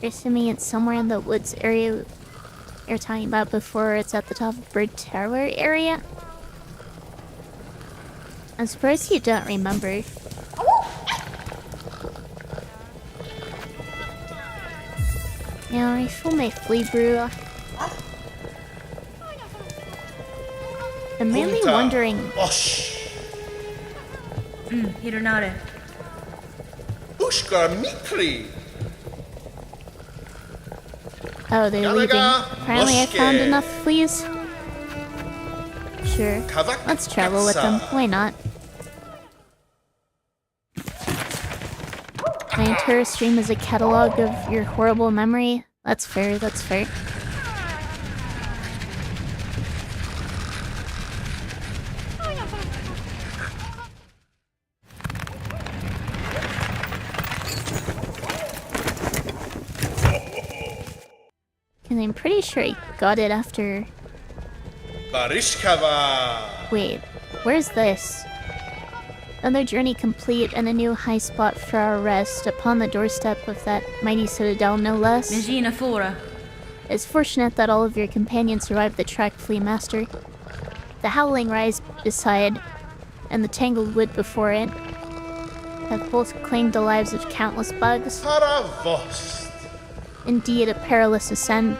You're assuming it's somewhere in the woods area you're talking about before it's at the top of Bird Tower area. I'm surprised you don't remember. Yeah, refill my flea brew. I'm mainly wondering... Hironare. Ushka Mikri. Oh, they're leaving. Apparently I found enough fleas. Sure. Let's travel with them. Why not? My entire stream is a catalog of your horrible memory. That's fair, that's fair. And I'm pretty sure I got it after... Barishkava. Wait, where's this? Another journey complete and a new high spot for our rest upon the doorstep of that mighty citadel, no less. Megina Fora. It's fortunate that all of your companions survived the trek, Flea Master. The howling rise beside and the tangled wood before it have both claimed the lives of countless bugs. Paravost. Indeed, a perilous ascent.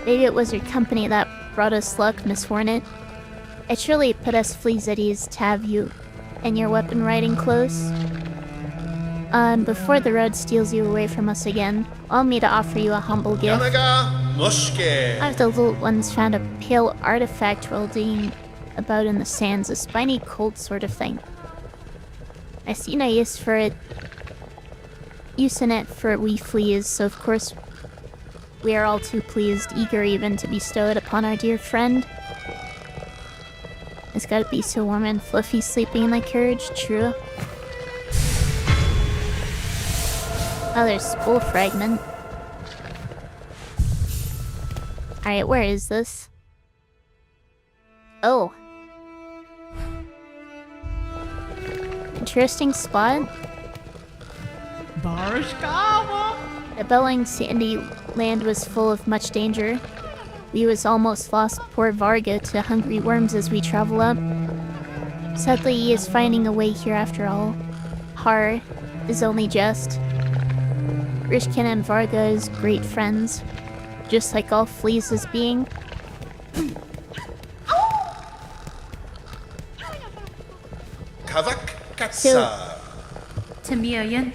Maybe it was your company that brought us luck, Miss Hornet. It surely put us fleas at ease to have you and your weapon riding close. Before the road steals you away from us again, allow me to offer you a humble gift. One of the little ones found a pale artifact while digging about in the sands, a spiny cold sort of thing. I see no use in it for we fleas, so of course we are all too pleased, eager even to bestow it upon our dear friend. It's gotta be so warm and fluffy sleeping in that carriage, true. Oh, there's spool fragment. Alright, where is this? Oh. Interesting spot. The bellowing sandy land was full of much danger. We was almost lost poor Varga to hungry worms as we travel up. Sadly, he is finding a way here after all. Har is only just. Rishkin and Varga is great friends, just like all fleas as being. So, Tamiyayan.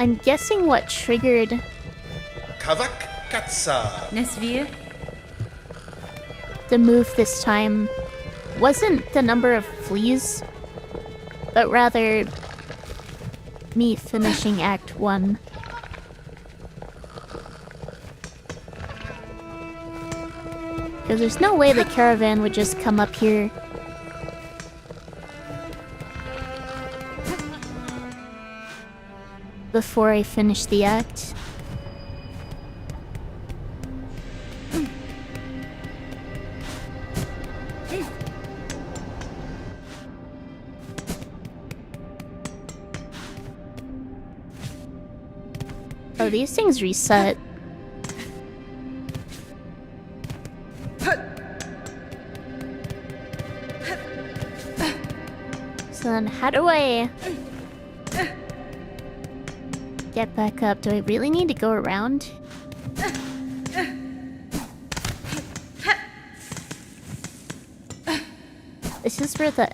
I'm guessing what triggered Nesvia. the move this time wasn't the number of fleas, but rather me finishing Act 1. Because there's no way the caravan would just come up here. Before I finish the act. Oh, these things reset. So then how do I get back up? Do I really need to go around? This is where the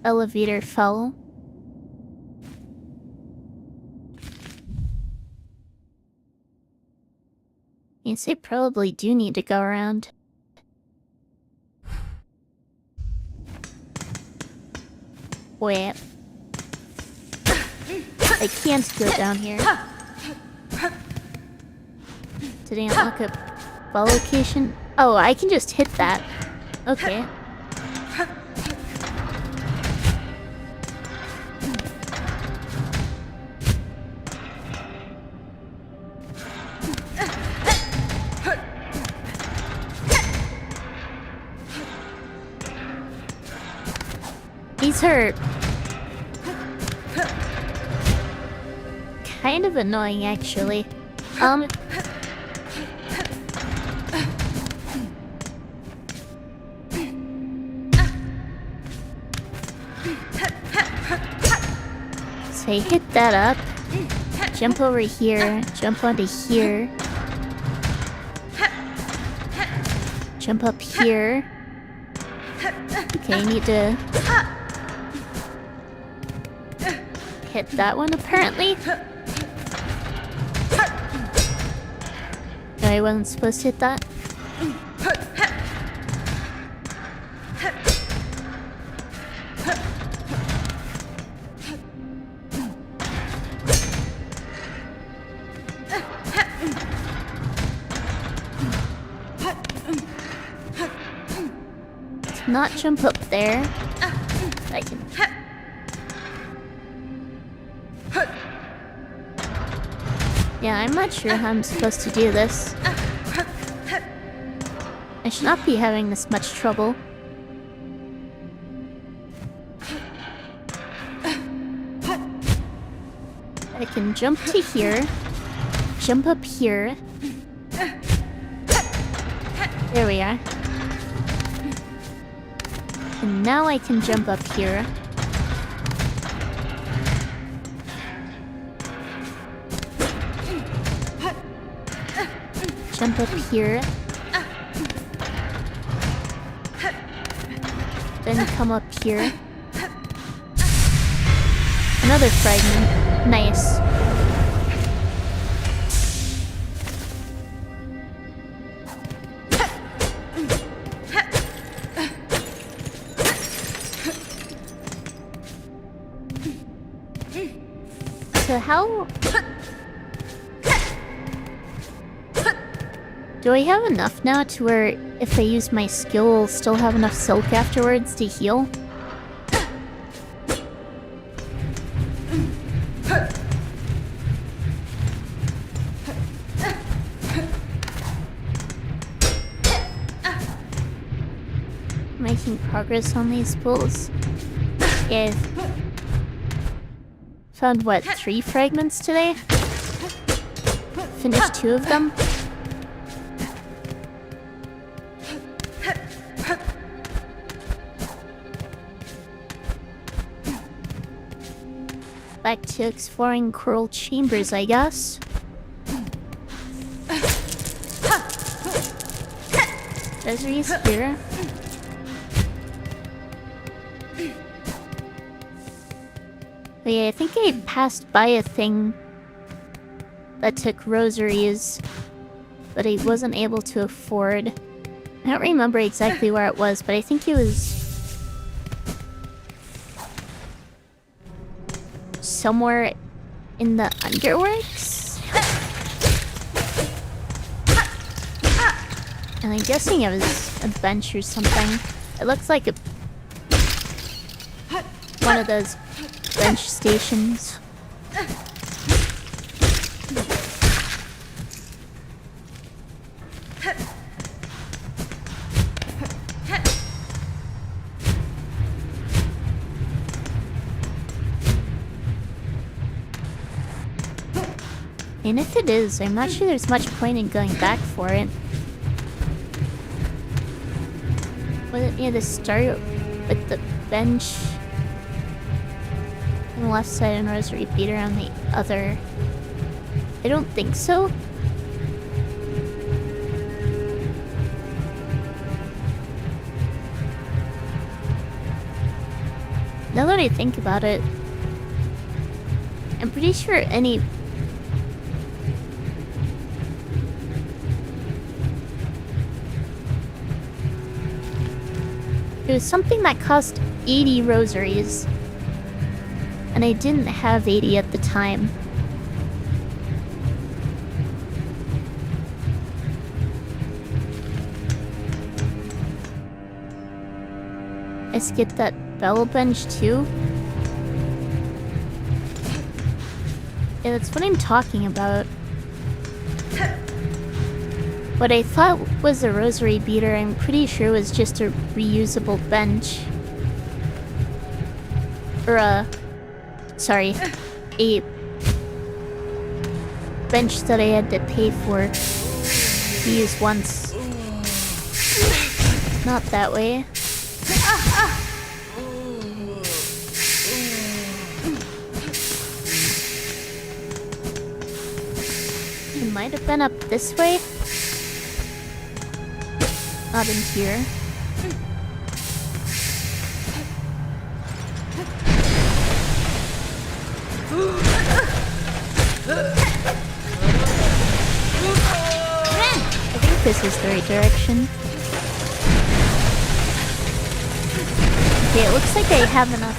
elevator fell. Means I probably do need to go around. Wait. I can't go down here. Did I unlock a ball location? Oh, I can just hit that. Okay. He's hurt. Kind of annoying, actually. So I hit that up. Jump over here. Jump onto here. Jump up here. Okay, I need to hit that one, apparently. No, I wasn't supposed to hit that. To not jump up there. I can. Yeah, I'm not sure how I'm supposed to do this. I should not be having this much trouble. I can jump to here, jump up here. There we are. And now I can jump up here. Jump up here. Then come up here. Another fragment. Nice. So how... Do I have enough now to where if I use my skill, I'll still have enough silk afterwards to heal? Making progress on these pulls. Yeah. Found what, 3 fragments today? Finished 2 of them? Back to exploring coral chambers, I guess. Desiree's here. But yeah, I think I passed by a thing that took rosaries, but I wasn't able to afford. I don't remember exactly where it was, but I think it was somewhere in the Underworks? And I'm guessing it was a bench or something. It looks like one of those bench stations. And if it is, I'm not sure there's much point in going back for it. Was it near the start with the bench on the left side and rosary beater on the other? I don't think so. Now that I think about it, I'm pretty sure any... It was something that cost 80 rosaries. And I didn't have 80 at the time. I skipped that bell bench too. Yeah, that's what I'm talking about. What I thought was a rosary beater, I'm pretty sure was just a reusable bench. Or sorry, a bench that I had to pay for to use once. Not that way. It might have been up this way. Not in here. I think this is the right direction. Okay, it looks like I have enough.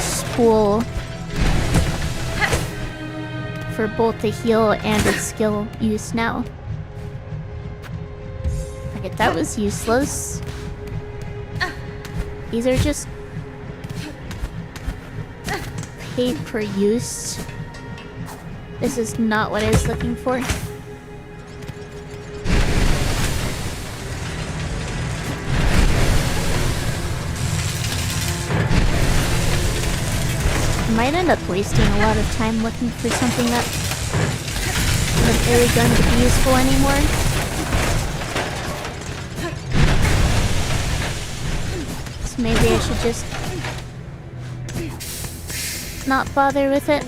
Spool for both the heal and the skill use now. Okay, that was useless. These are just pay per use. This is not what I was looking for. I might end up wasting a lot of time looking for something that isn't really going to be useful anymore. So maybe I should just not bother with it.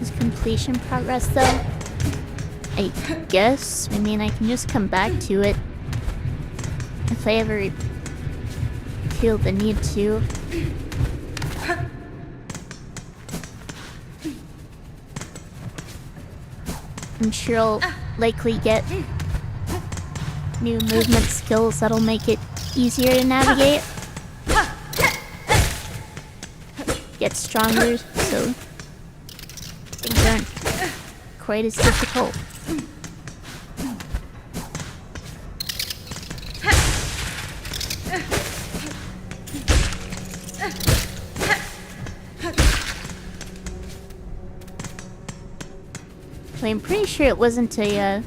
Is completion progress though? I guess. I mean, I can just come back to it if I ever feel the need to. I'm sure I'll likely get new movement skills that'll make it easier to navigate. Get stronger, so things aren't quite as difficult. I'm pretty sure it wasn't a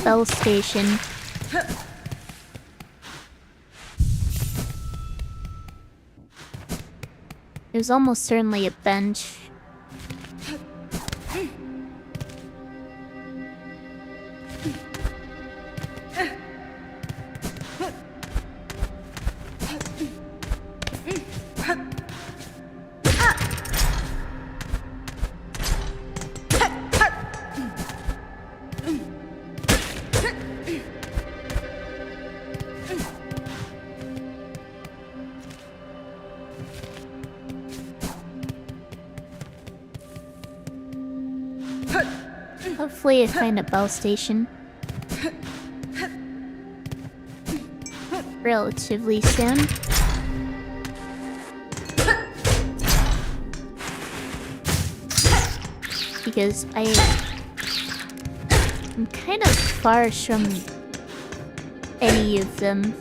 bell station. It was almost certainly a bench. Hopefully I find a bell station relatively soon. Because I'm kind of far from any of them.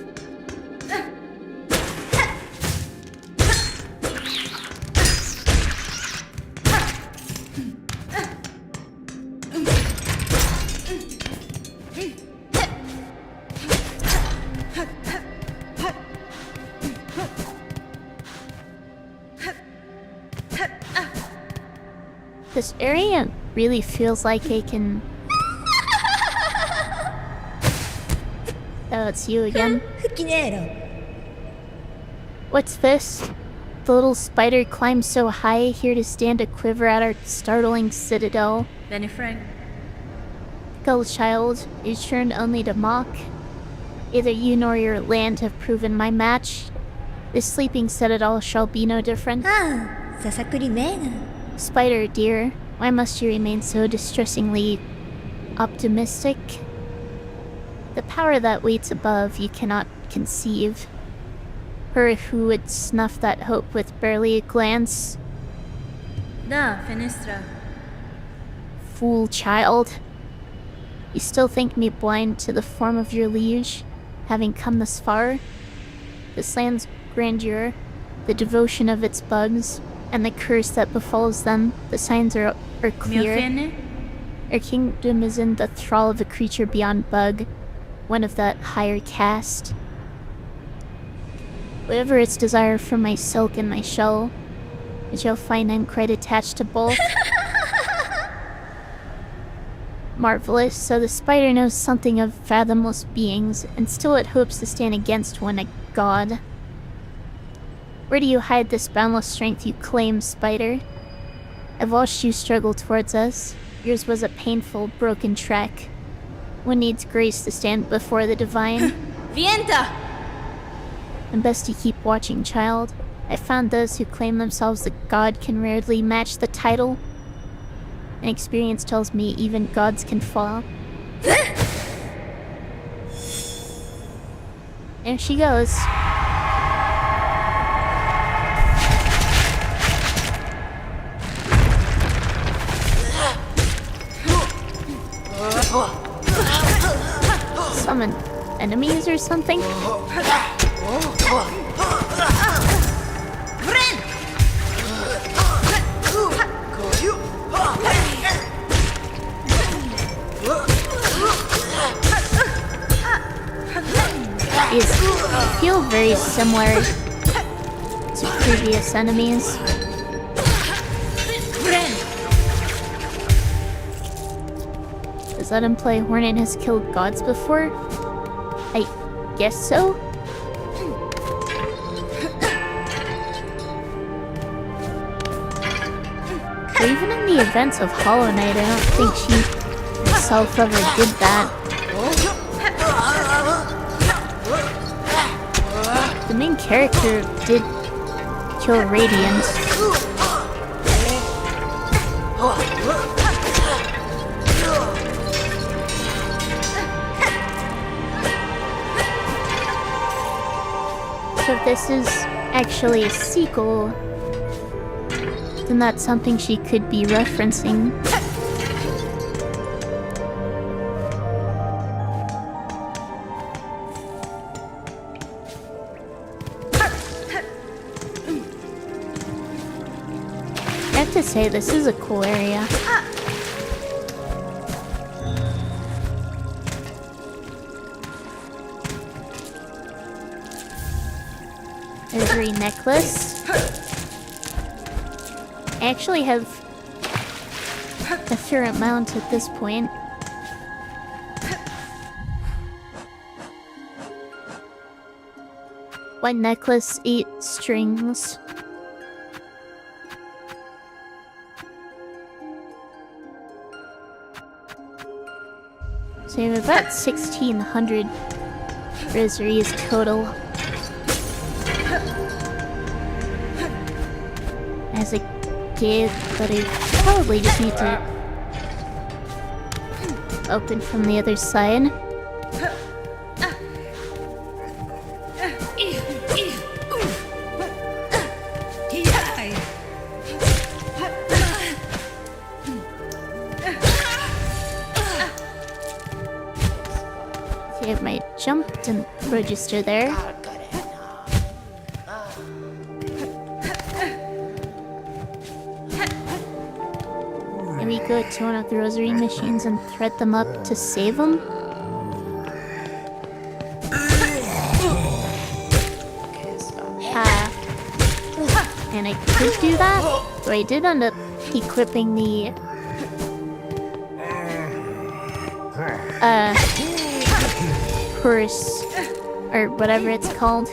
This area really feels like I can... Oh, it's you again. What's this? The little spider climbs so high, here to stand a quiver at our startling citadel. Benny Frank. Gull child, is turned only to mock. Either you nor your land have proven my match. This sleeping citadel shall be no different. Spider, dear, why must you remain so distressingly optimistic? The power that waits above you cannot conceive. Her who would snuff that hope with barely a glance. Da, Fenestra. Fool child. You still think me blind to the form of your liege, having come this far? This land's grandeur, the devotion of its bugs, and the curse that befalls them, the signs are clear. Our kingdom is in the thrall of a creature beyond bug, one of that higher caste. Whatever its desire for my silk and my shell, it shall find I'm quite attached to both. Marvelous, so the spider knows something of fathomless beings, and still it hopes to stand against one, a god. Where do you hide this boundless strength you claim, spider? I've watched you struggle towards us. Yours was a painful, broken trek. One needs grace to stand before the divine. Vienta! And best you keep watching, child. I found those who claim themselves a god can rarely match the title. And experience tells me even gods can fall. There she goes. Summon enemies or something? These feel very similar to previous enemies. Does that imply Hornet has killed gods before? I guess so? So even in the events of Hollow Knight, I don't think she herself ever did that. The main character did kill Radiant. So if this is actually a sequel, then that's something she could be referencing. I have to say, this is a cool area. Rosary necklace. I actually have a fair amount at this point. One necklace, 8 strings. So we have about 1,600 rosaries total. As a gate, but I probably just need to open from the other side. See, I have my jump to register there. We go to one of the rosary machines and thread them up to save them. And I could do that, so I did end up equipping the purse, or whatever it's called.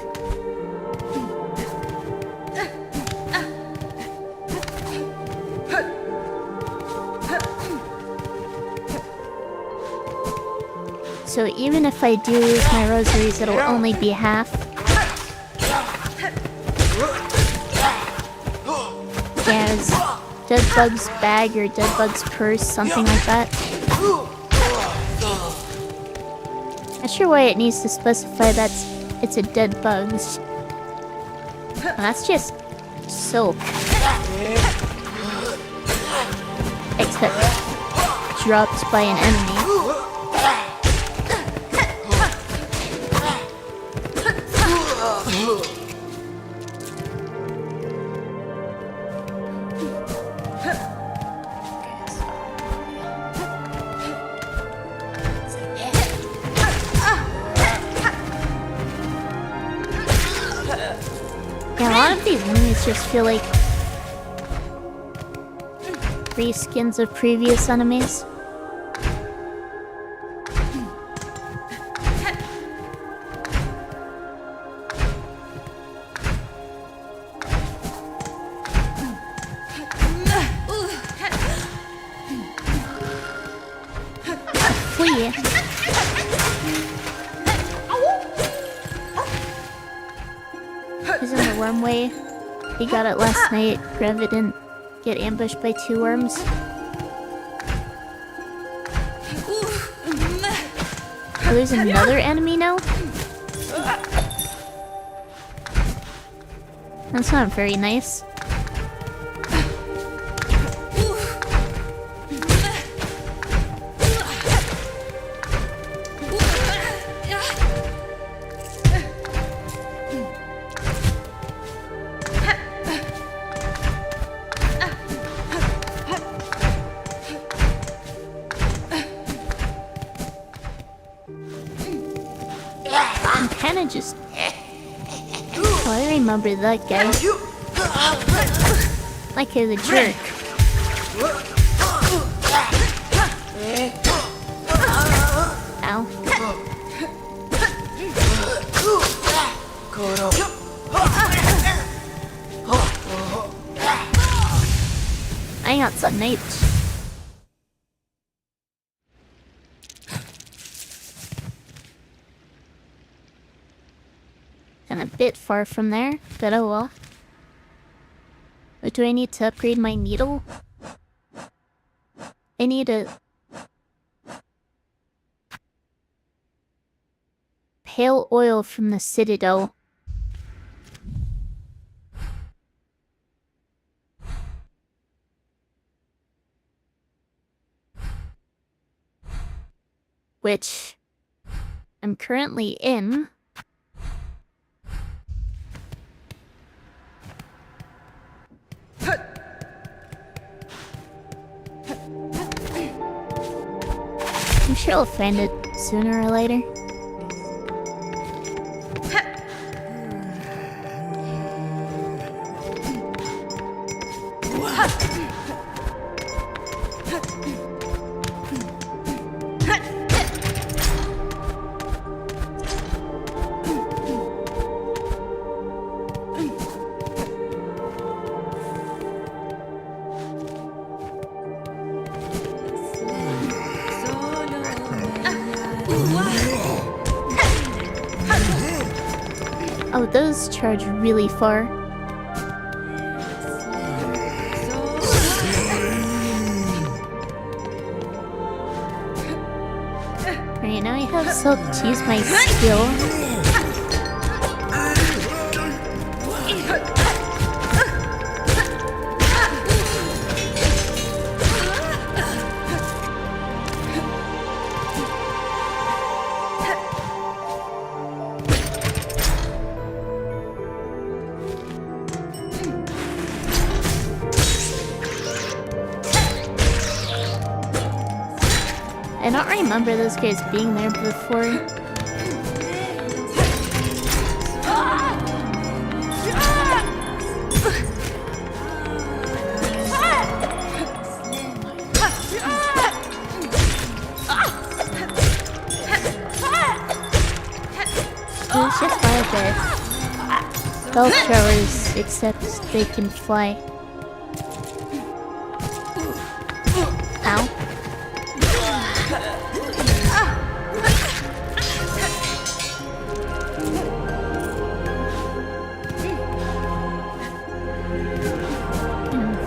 So even if I do lose my rosaries, it'll only be half. Yeah, it was Deadbug's bag or Deadbug's purse, something like that. Not sure why it needs to specify that it's a Deadbug's. Well, that's just silk. Except dropped by an enemy. Yeah, a lot of these enemies just feel like reskins of previous enemies. Flea. He's in the worm way. He got it last night. Greva didn't get ambushed by 2 worms. Oh, there's another enemy now? That's not very nice. I'm kinda just... Oh, I remember that guy. Like he's a jerk. Ow. I got some night. And a bit far from there, but oh well. But do I need to upgrade my needle? I need a pale oil from the Citadel. Which I'm currently in. I'm sure I'll find it sooner or later. Oh, those charge really far. Alright, now I have Silk to use my skill. I don't remember those guys being there before. It was just like the bell throwers, except they can fly. Ow.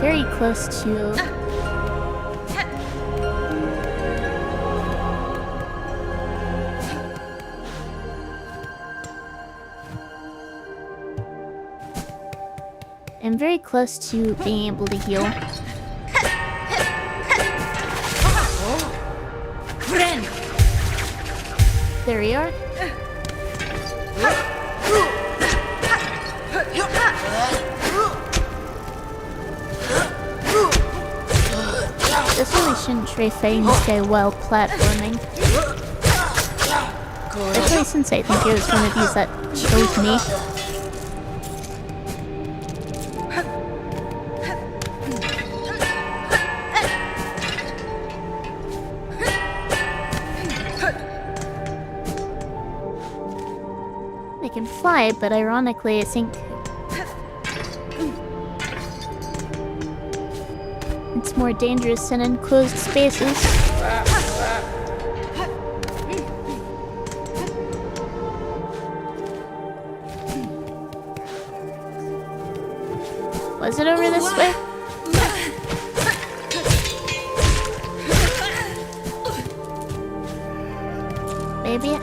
Very close to I'm very close to being able to heal. There we are. This really shouldn't try fighting this guy while platforming. Especially since I think it was one of these that chose me. They can fly, but ironically I think it's more dangerous in enclosed spaces. Was it over this way? Maybe?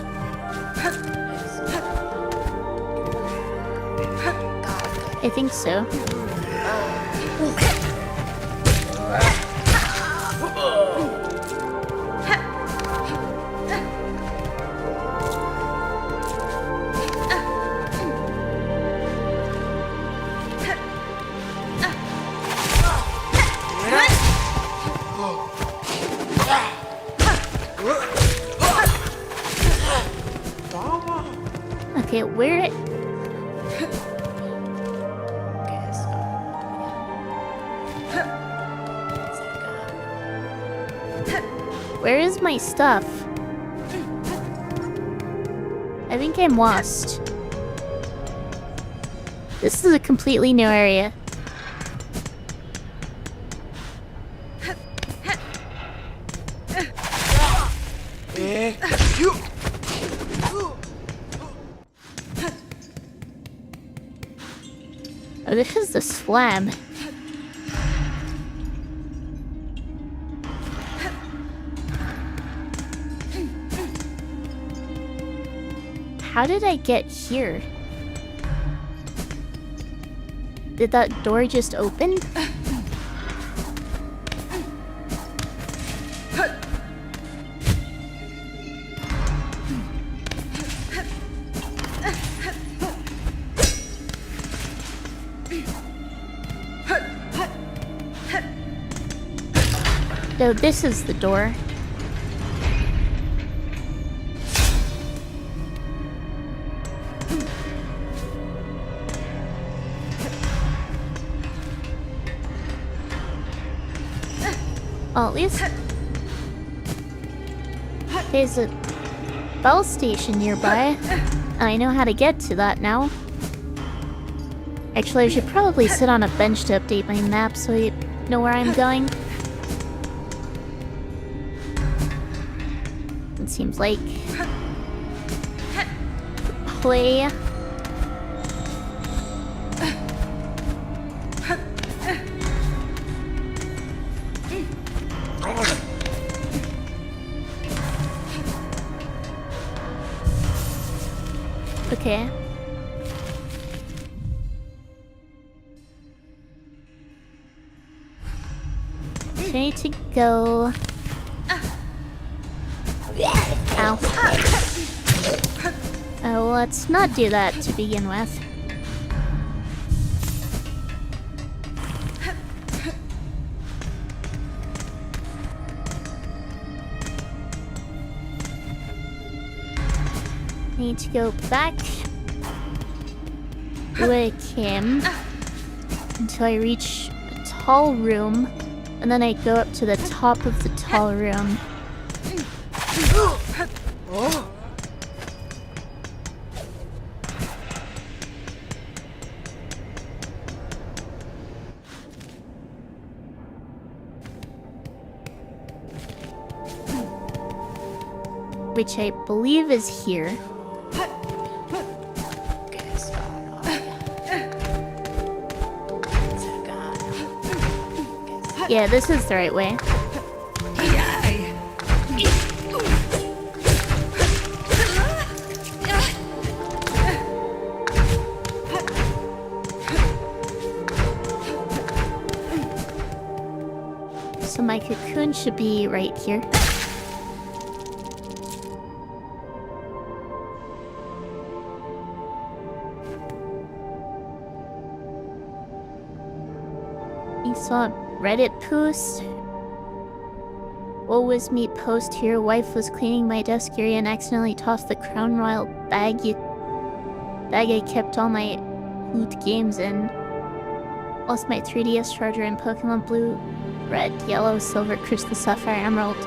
I think so. Okay, where... Where is my stuff? I think I'm lost. This is a completely new area. What is the slam? How did I get here? Did that door just open? No, this is the door. Well, at least there's a bell station nearby. I know how to get to that now. Actually, I should probably sit on a bench to update my map so I know where I'm going. It seems like play. Okay. Ready to go. Ow. Oh, let's not do that to begin with. Need to go back where I came until I reach a tall room, and then I go up to the top of the tall room. Which I believe is here. Yeah, this is the right way. So my cocoon should be right here. I saw a Reddit post. Woe was me post here. Wife was cleaning my desk area and accidentally tossed the Crown Royal bag I kept all my loot games in. Lost my 3DS charger and Pokemon Blue, Red, Yellow, Silver, Crystal, Sapphire, Emerald,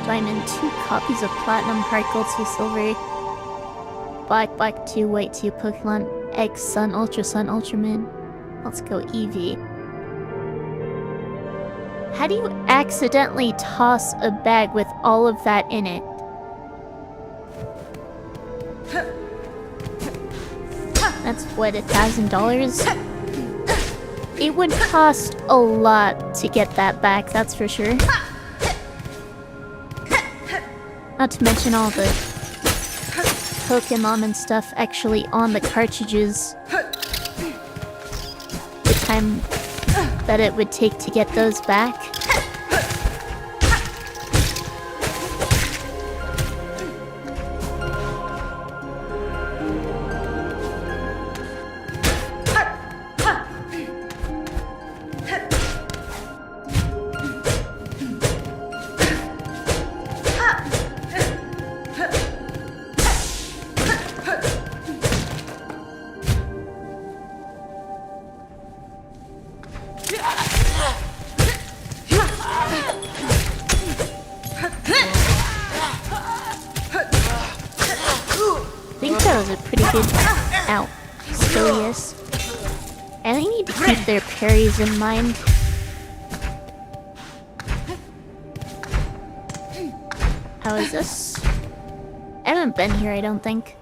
Diamond, 2 copies of Platinum, Heart Gold, Soul Silver, Black 2, White 2, Pokemon X, Sun, Ultraman. Let's go Eevee. How do you accidentally toss a bag with all of that in it? That's what, $1,000? It would cost a lot to get that back, that's for sure. Not to mention all the Pokemon and stuff actually on the cartridges. The time that it would take to get those back. I think that was a pretty good... Ow. Still yes. And I need to keep their parries in mind. How is this? I haven't been here, I don't think.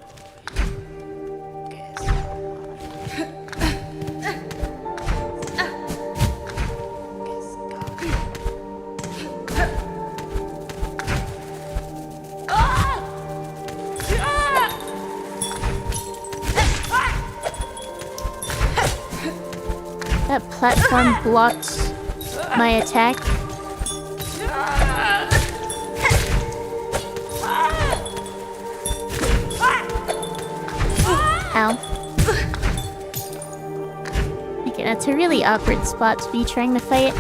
platform blocked my attack. Ow. Okay, that's a really awkward spot to be trying to fight.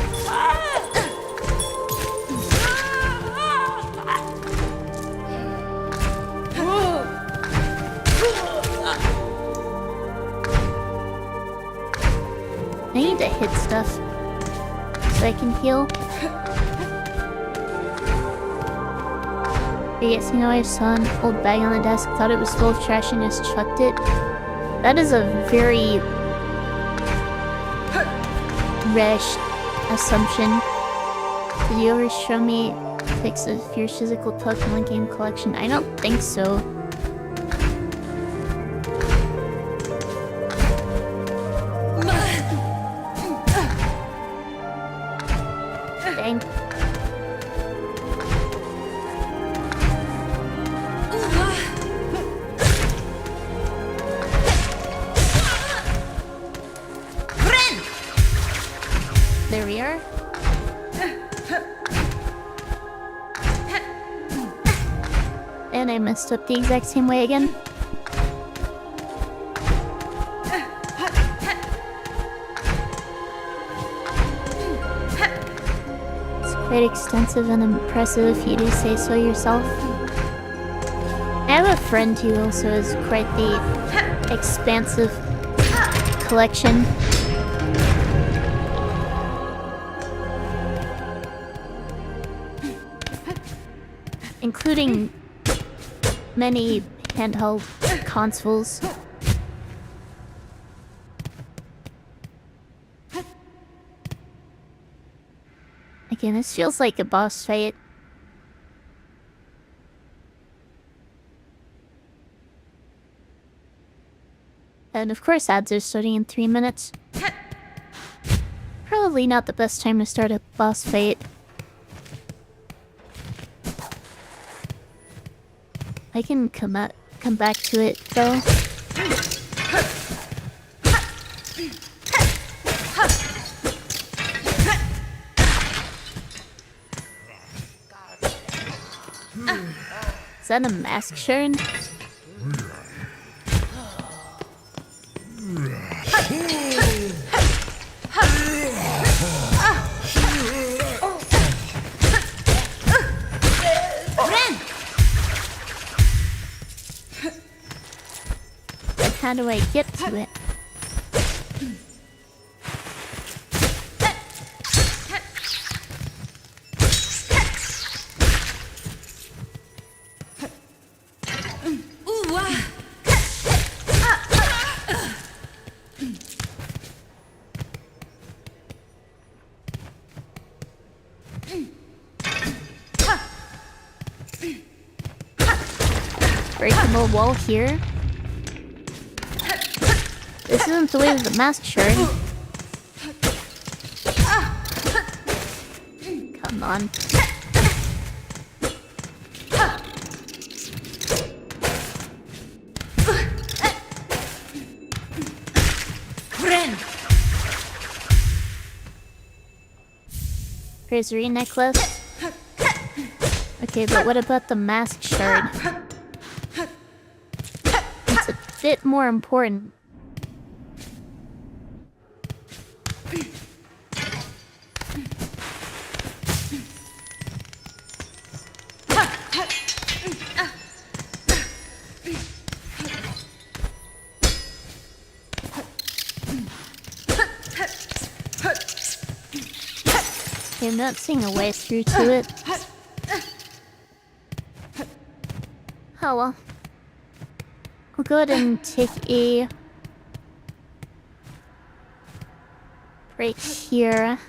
I need to hit stuff so I can heal. I guess you know I saw an old bag on the desk, thought it was full of trash and just chucked it. That is a very rash assumption. Did you ever show me pics of your physical Pokemon game collection? I don't think so. Dang. There we are. And I messed up the exact same way again. It's quite extensive and impressive if you do say so yourself. I have a friend who also has quite the expansive collection. Including many handheld consoles. Again, this feels like a boss fight. And of course, ads are starting in 3 minutes. Probably not the best time to start a boss fight. I can come back to it though. Is that a mask shard? How do I get to it? Breakable wall here. This isn't the way to the mask shard. Come on. Rosary necklace. Okay, but what about the mask shard? It's a bit more important. Okay, I'm not seeing a way through to it. Oh well. We'll go ahead and take a break here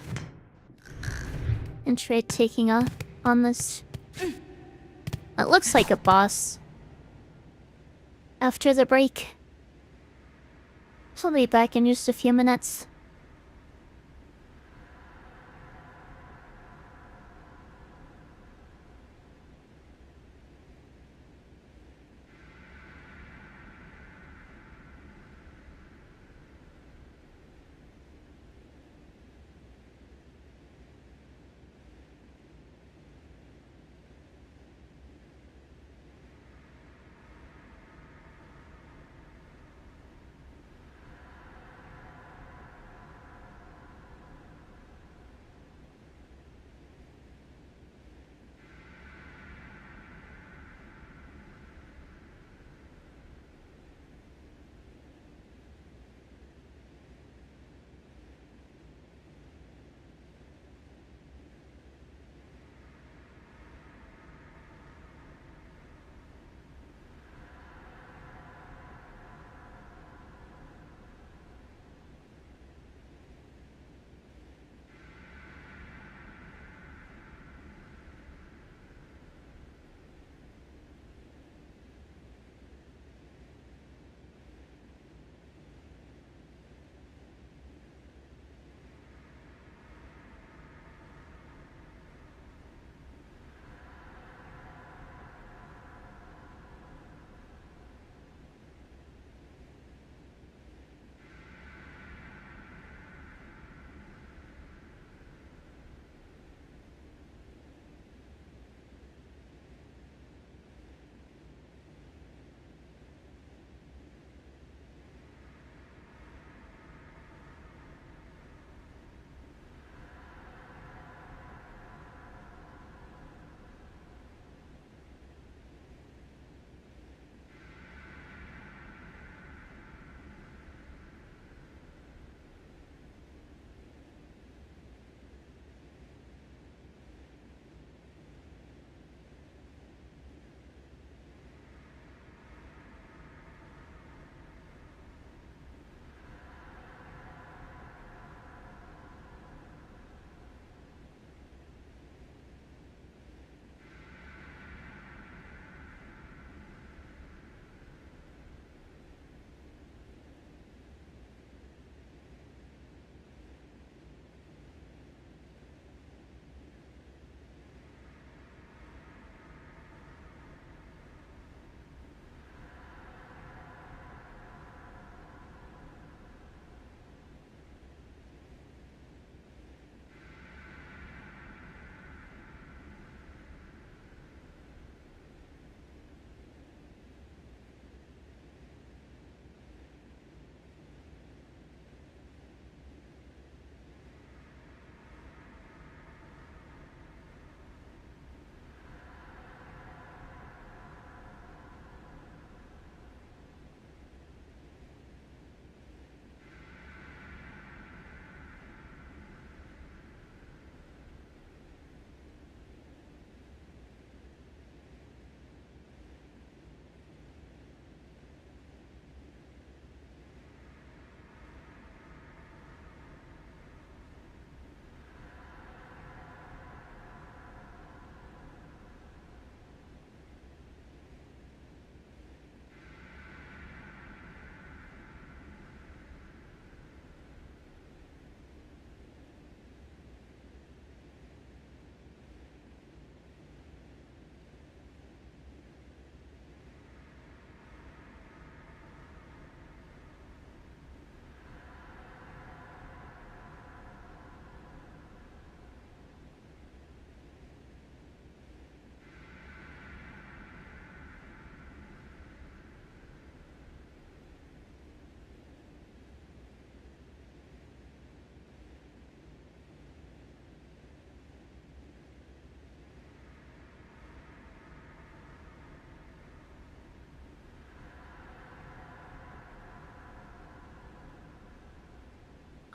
and try taking on this. It looks like a boss. After the break. So I'll be back in just a few minutes.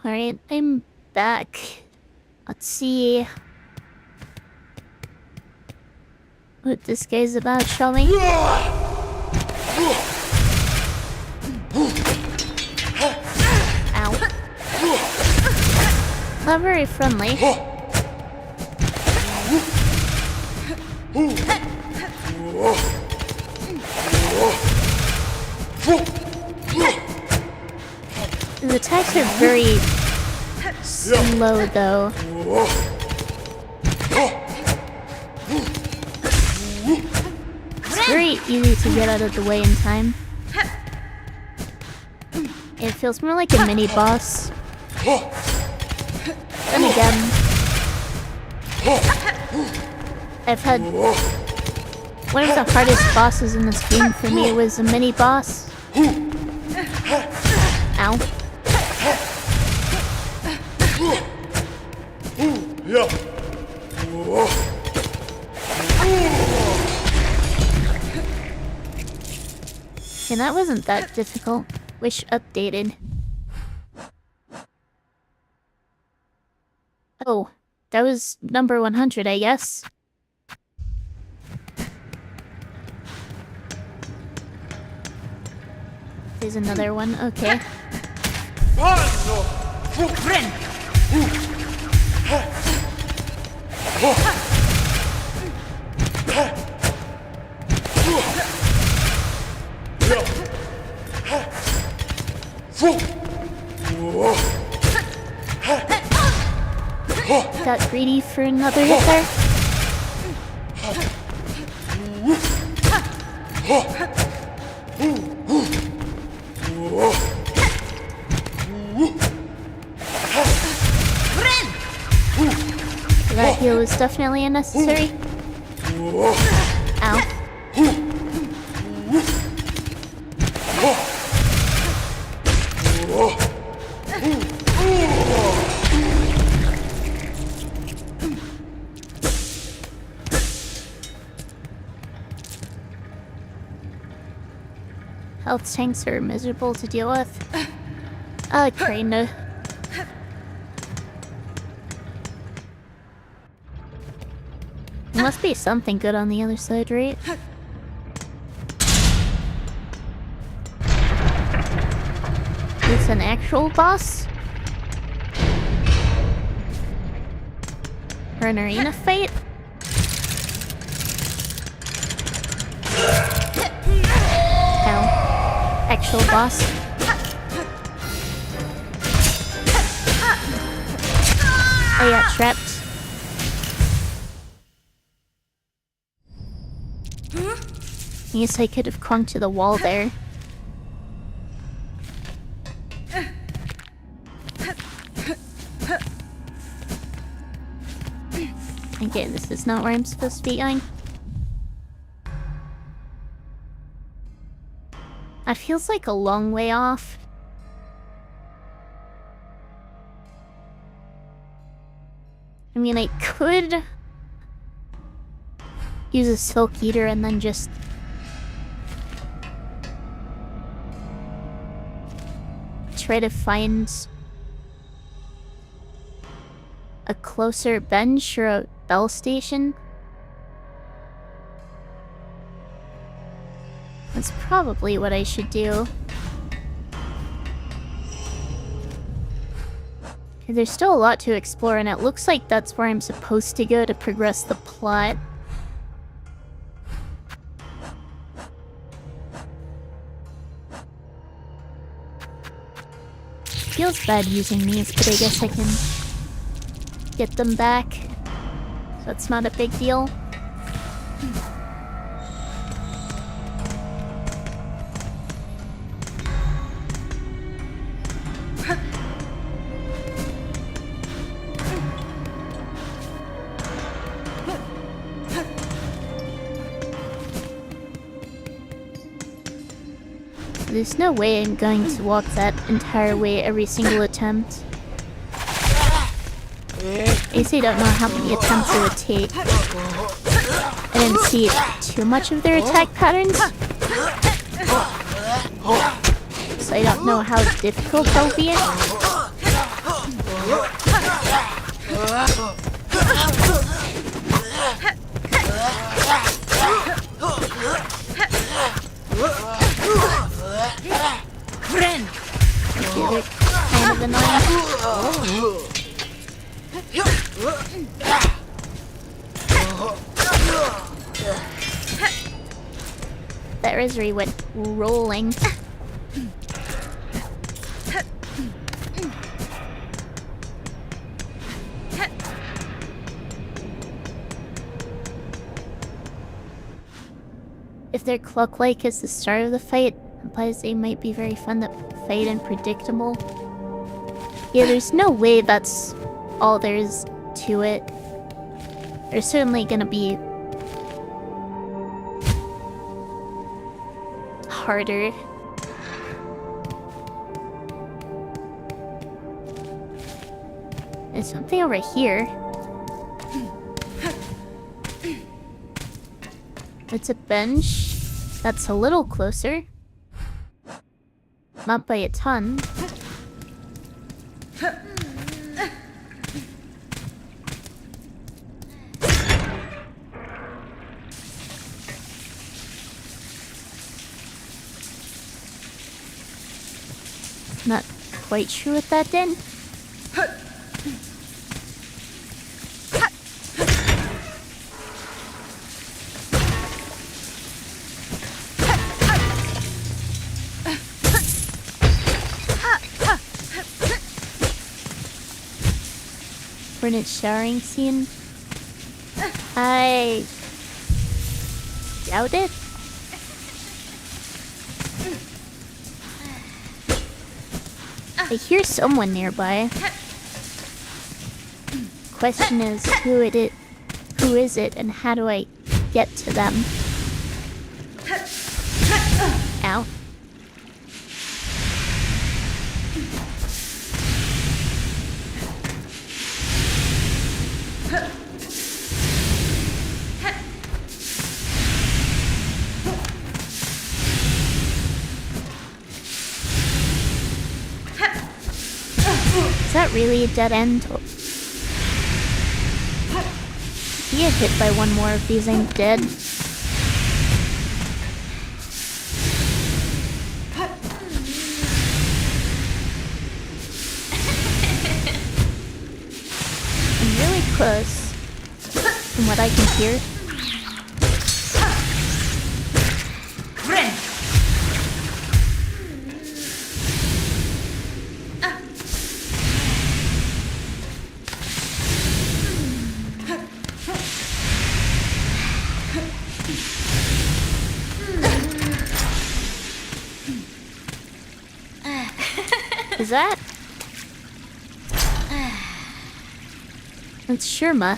Alright, I'm back. Let's see what this guy's about, shall we? Ow. Not very friendly. His attacks are very slow, though. It's very easy to get out of the way in time. It feels more like a mini-boss. Then again, I've had... one of the hardest bosses in this game for me was a mini-boss. Ow. And that wasn't that difficult. Wish updated. Oh, that was number 100, I guess. There's another one, okay. Got greedy for another hit there. That heal was definitely unnecessary. Ow. Health tanks are miserable to deal with. Kinda. There must be something good on the other side, right? It's an actual boss? Or an arena fight? Ow. Actual boss. I got trapped. I guess I could have clung to the wall there. Okay, this is not where I'm supposed to be going. That feels like a long way off. I mean, I could use a Silk Eater and then just try to find a closer bench or a bell station. That's probably what I should do. Okay, there's still a lot to explore, and it looks like that's where I'm supposed to go to progress the plot. Feels bad using these, but I guess I can get them back. So it's not a big deal. There's no way I'm going to walk that entire way every single attempt. I guess I don't know how many attempts it would take. I didn't see too much of their attack patterns, so I don't know how difficult they'll be. Friend! They're kind of annoying. That rosary went rolling. If their clock-like is the start of the fight, implies they might be very fun to fight and predictable. Yeah, there's no way that's all there is to it. There's certainly gonna be harder. There's something over here. It's a bench. That's a little closer. Not by a ton. Not quite sure what that did. Burnett showering scene? I doubt it. I hear someone nearby. Question is, who is it, and how do I get to them? Ow. Is that really a dead end? If you get hit by one more of these, I'm dead. I'm really close, from what I can hear. Friend! Is that? It's Sherma.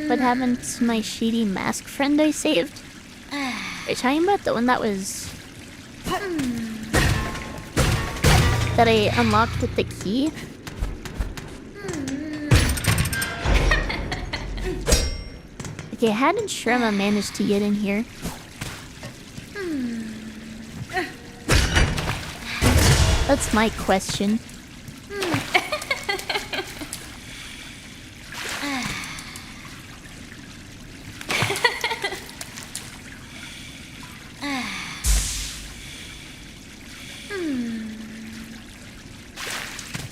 What happened to my shady mask friend I saved? Are you talking about the one that was... that I unlocked with the key? Okay, how did Sherma manage to get in here? That's my question.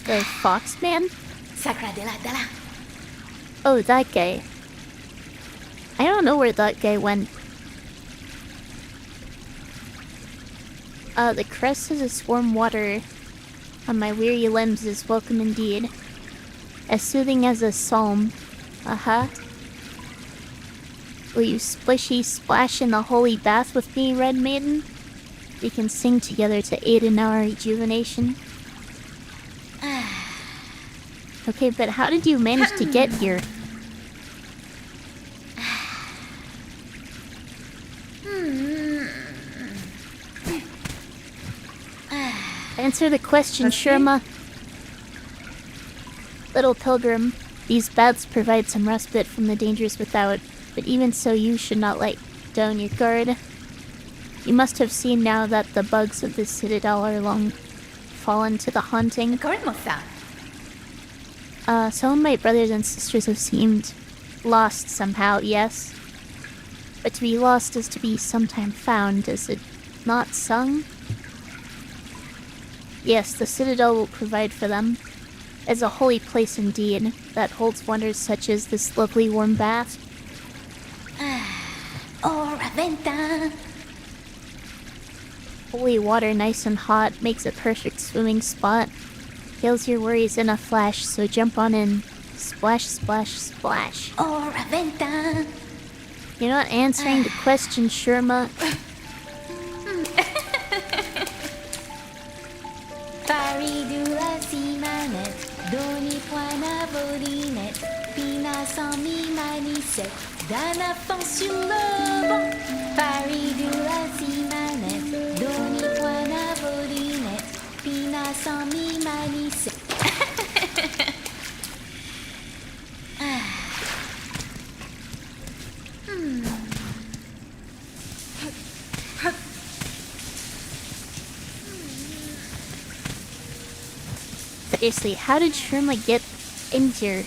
The fox man? Oh, that guy. I don't know where that guy went. The crest of this warm water on my weary limbs is welcome indeed. As soothing as a psalm. Uh-huh. Will you splishy splash in the holy bath with me, Red Maiden? We can sing together to aid in our rejuvenation. Okay, but how did you manage to get here? Answer the question, Sherma. Little pilgrim, these baths provide some respite from the dangers without, but even so you should not let down your guard. You must have seen now that the bugs of the citadel are long fallen to the haunting. Some of my brothers and sisters have seemed lost somehow, yes. But to be lost is to be sometime found, is it not sung? Yes, the citadel will provide for them. It's a holy place indeed, that holds wonders such as this lovely warm bath. Ora venta. Holy water, nice and hot, makes a perfect swimming spot. Kills your worries in a flash, so jump on in. Splash, splash, splash. Ora venta. You're not answering the question, Sherma. Paridula simanet, doni poina bolinet, pina sans mimanisset, d'un enfant sur le banc. Paridula simanet, doni poina bolinet, pina sans mimanisset. Seriously, how did Sherma get in here?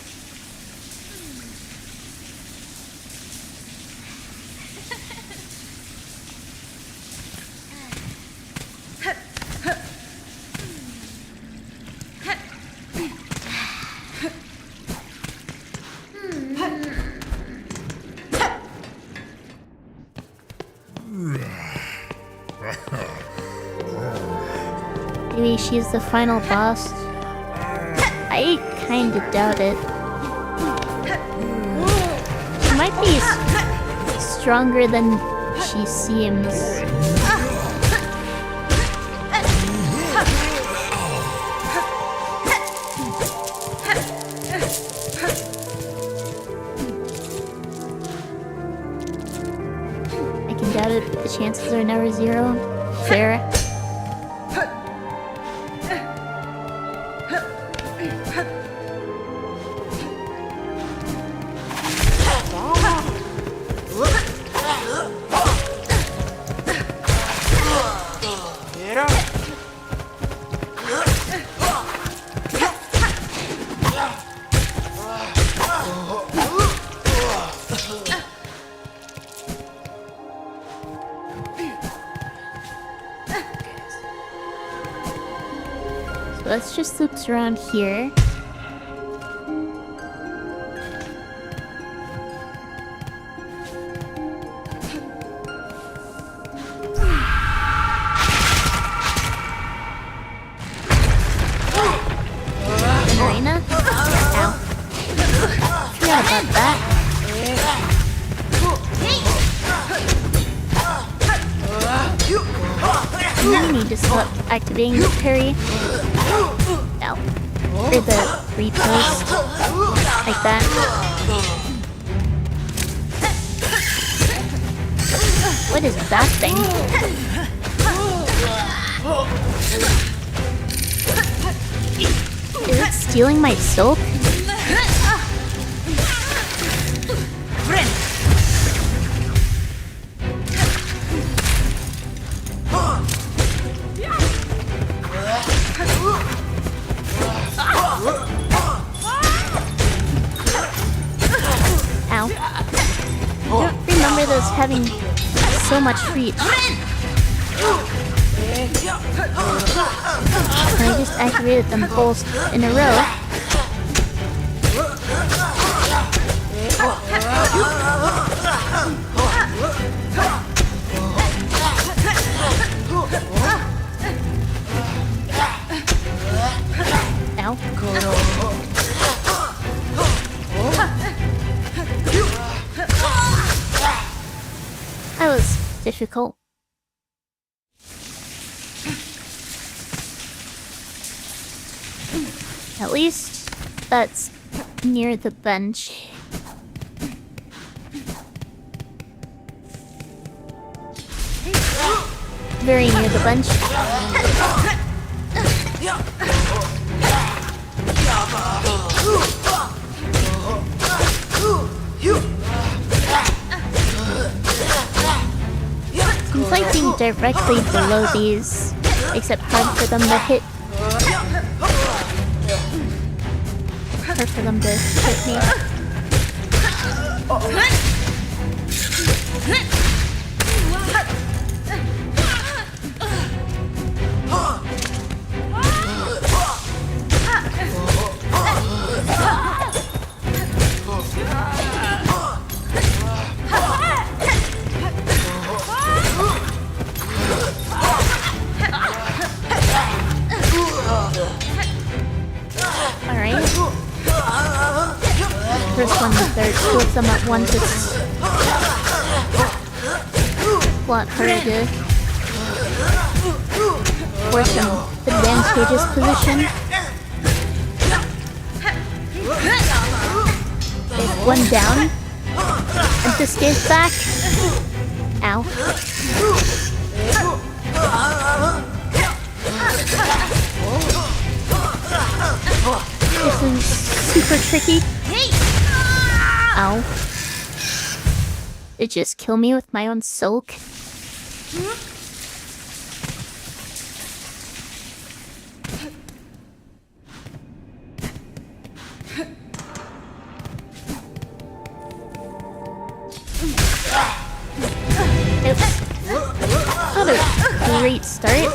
Maybe she's the final boss. I kinda doubt it. She might be stronger than she seems. I can doubt it, but the chances are never zero. Fair. Let's just loop around here. An arena? Ow. Forgot about that. You need to stop activating the parry. No. Or the repost. Like that. What is that thing? Is it stealing my silk? Ow. I don't remember those having so much reach. And I just activated them both in a row. Ow. That was difficult. At least that's near the bench. Very near the bench. Seems like being directly below these. Makes it hard for them to hit. Hard for them to hit me. Alright. First one and third, two of them at once. It's a lot harder to force an advantageous position. Okay, one down. And this gets back. Ow. This is super tricky. Ow. It just killed me with my own silk. Oops. Not a great start.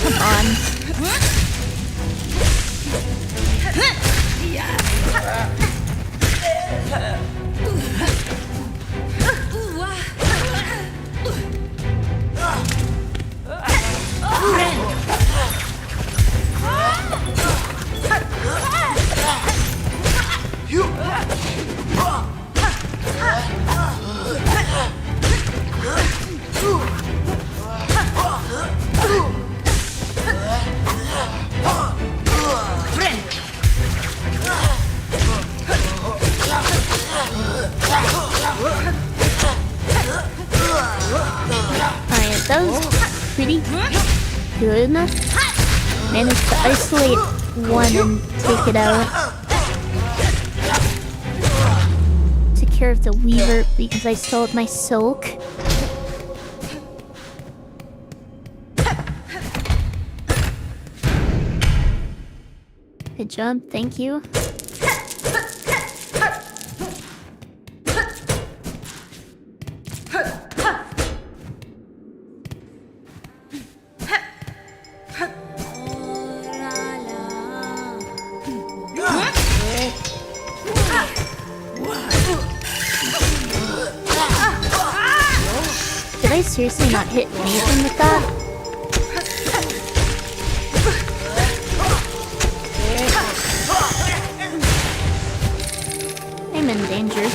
Come on. Alright, that was pretty good. Managed to isolate one and take it out. Took care of the weaver because I stole my silk. Good job, thank you. Did I seriously not hit anything with that? I'm in danger.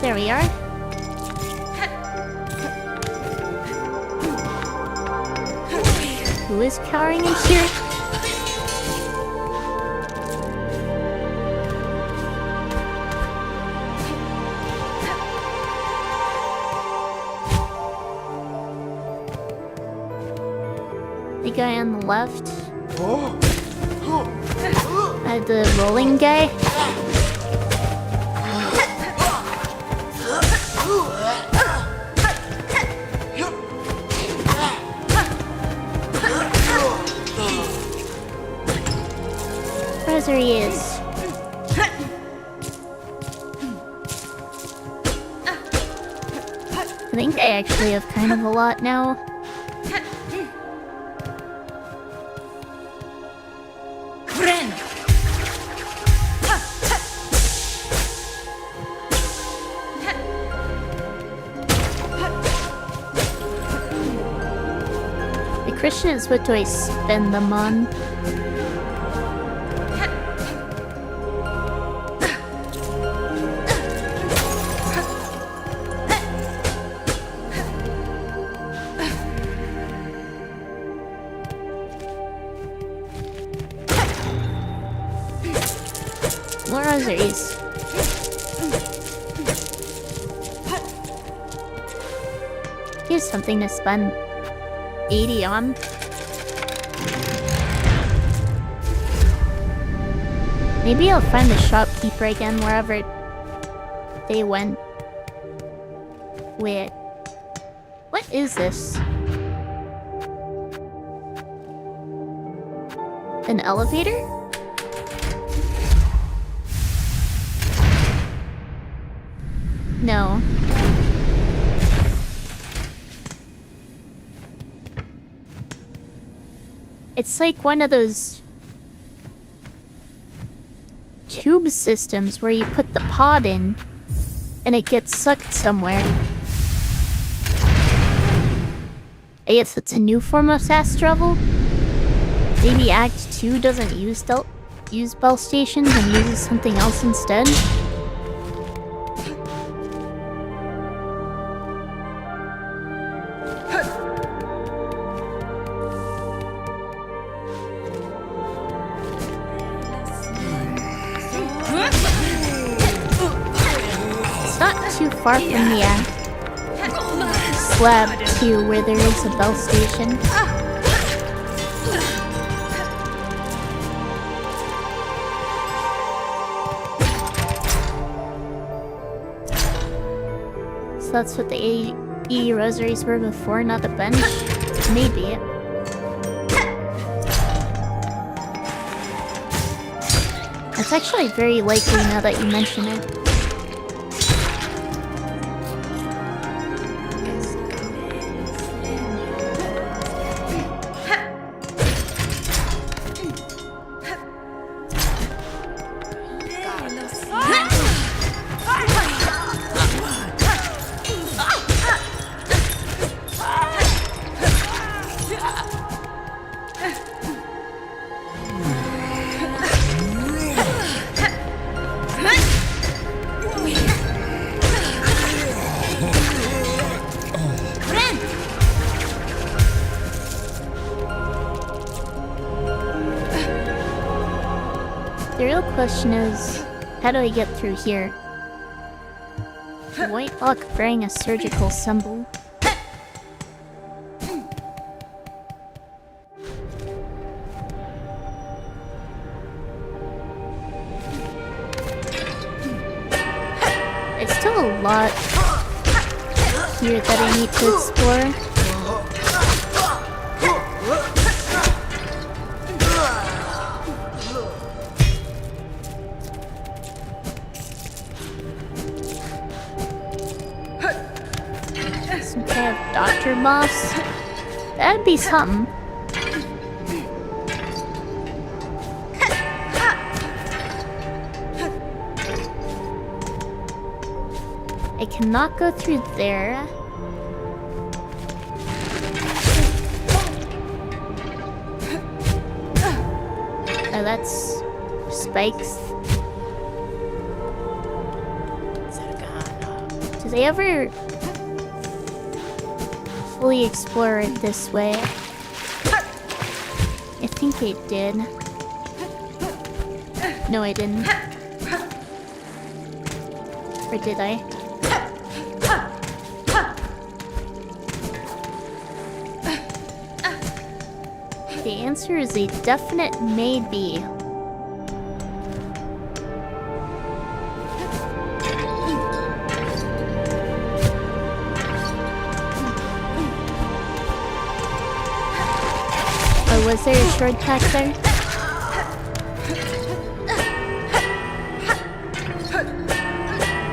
There we are. Who is cowering in here? The guy on the left. The rolling guy. There he is. I think I actually have kind of a lot now. The Christian is what do I spend them on? More rosaries. Here's something to spend 80 on. Maybe I'll find the shopkeeper again wherever they went. Wait. What is this? An elevator? No. It's like one of those tube systems where you put the pod in and it gets sucked somewhere. I guess it's a new form of fast travel? Maybe Act 2 doesn't use bell stations and uses something else instead? It's not too far from the slab to where there is a bell station. So that's what the 80 rosaries were before, not a bench? Maybe. That's actually very likely now that you mention it. The real question is, how do I get through here? A white block bearing a surgical symbol. There's still a lot here that I need to explore. Some kind of doctor boss? That'd be something. I cannot go through there. Oh, that's spikes. Do they ever fully explore it this way? I think I did. No, I didn't. Or did I? The answer is a definite maybe. Oh, was there a shortcut there?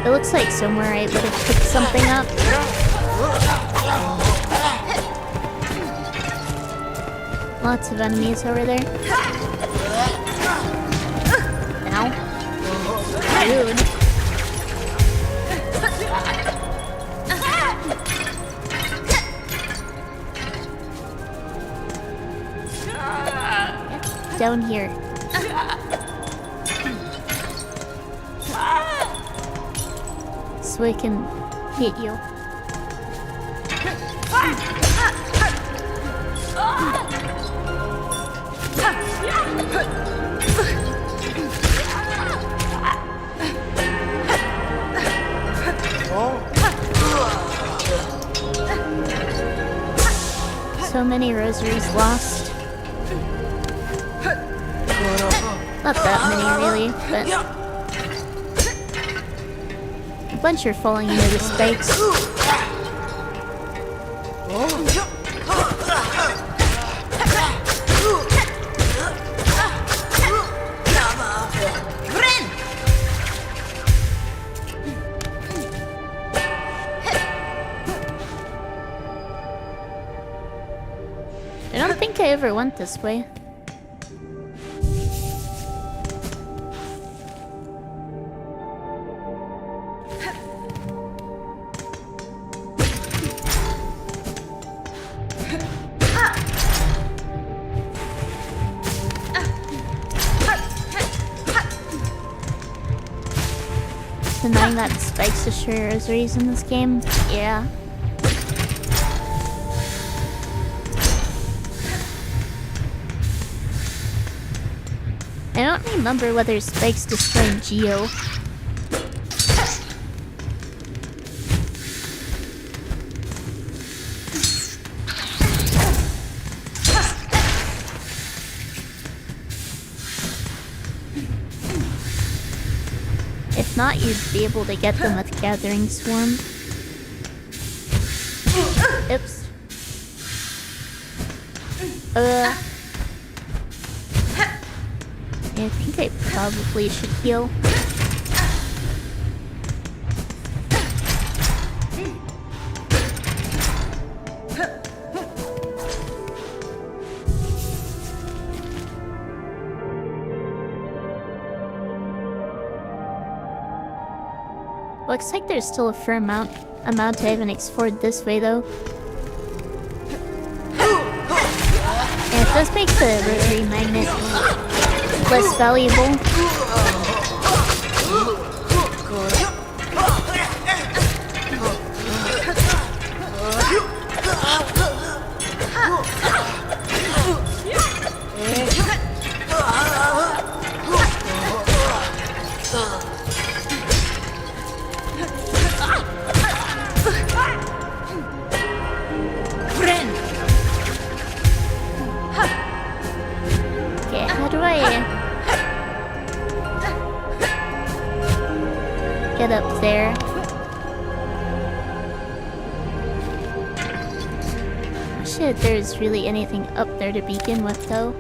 It looks like somewhere I would have picked something up. Lots of enemies over there. Ow. Rude. Down here. So I can hit you. so many rosaries lost. Not that many, really, but a bunch are falling into the spikes. I don't think I ever went this way. Denying that spikes destroy rosaries in this game? Yeah. I don't remember whether spikes destroy Geo. If not, you'd be able to get them with Gathering Swarm. Oops. I think I probably should heal. Looks like there's still a fair amount I haven't explored this way though. And it does make the rotary magnet less valuable. Okay, how do I get up there? Shit, there's really anything up there to begin with though.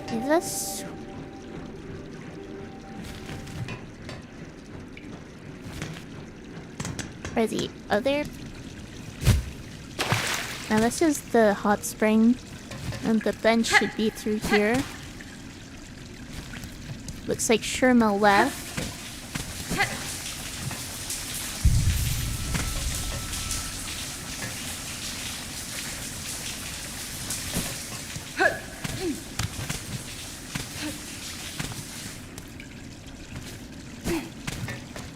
Is this... Or the other... Now this is the hot spring, and the bench should be through here. Looks like Sherma left.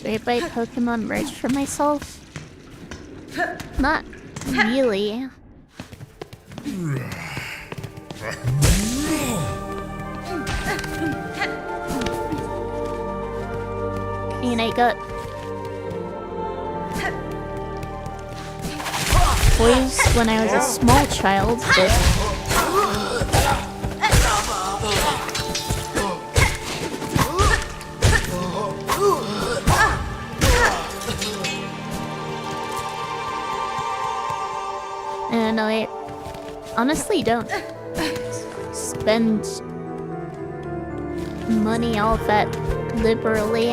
Do I buy Pokemon merch for myself? Not really. I mean, I got toys when I was a small child, but and I honestly don't spend money all that liberally.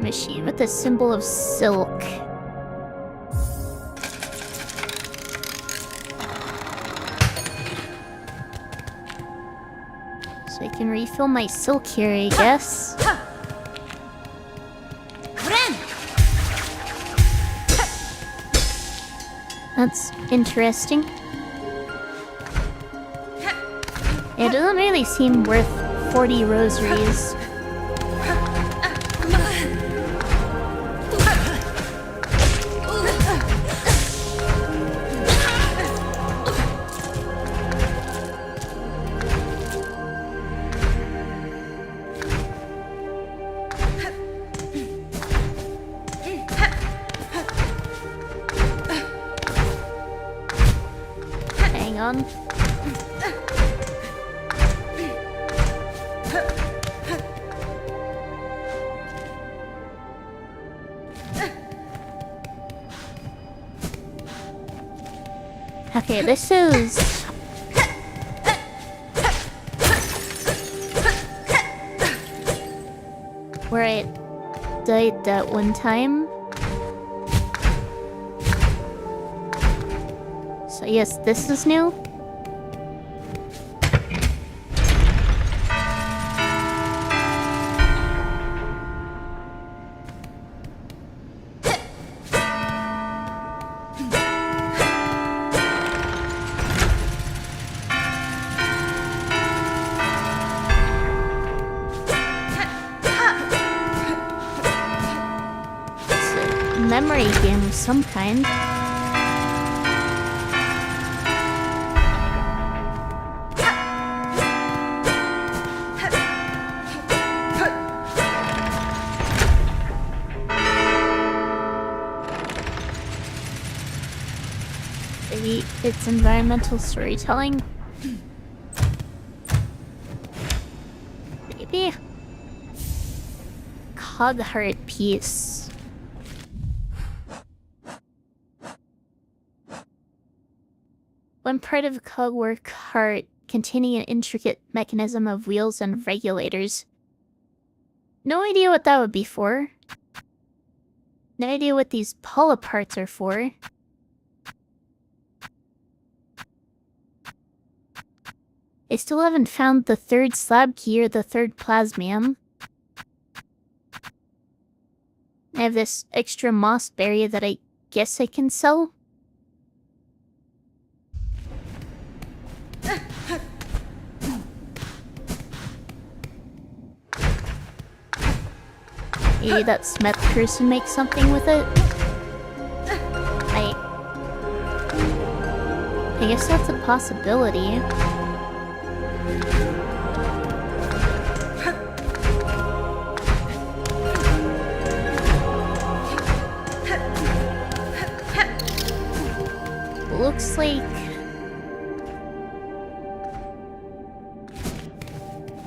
Machine with the symbol of silk. So I can refill my silk here, I guess. That's interesting. It doesn't really seem worth 40 rosaries. Hang on. Okay, this is... where I died that one time. So yes, this is new. Memory game of some kind. Maybe it's environmental storytelling. Maybe cog heart piece. One part of a cogwork heart containing an intricate mechanism of wheels and regulators. No idea what that would be for. No idea what these pull parts are for. I still haven't found the third slab key or the third plasmium. I have this extra moss berry that I guess I can sell. Maybe that Smith person makes something with it. I guess that's a possibility. Looks like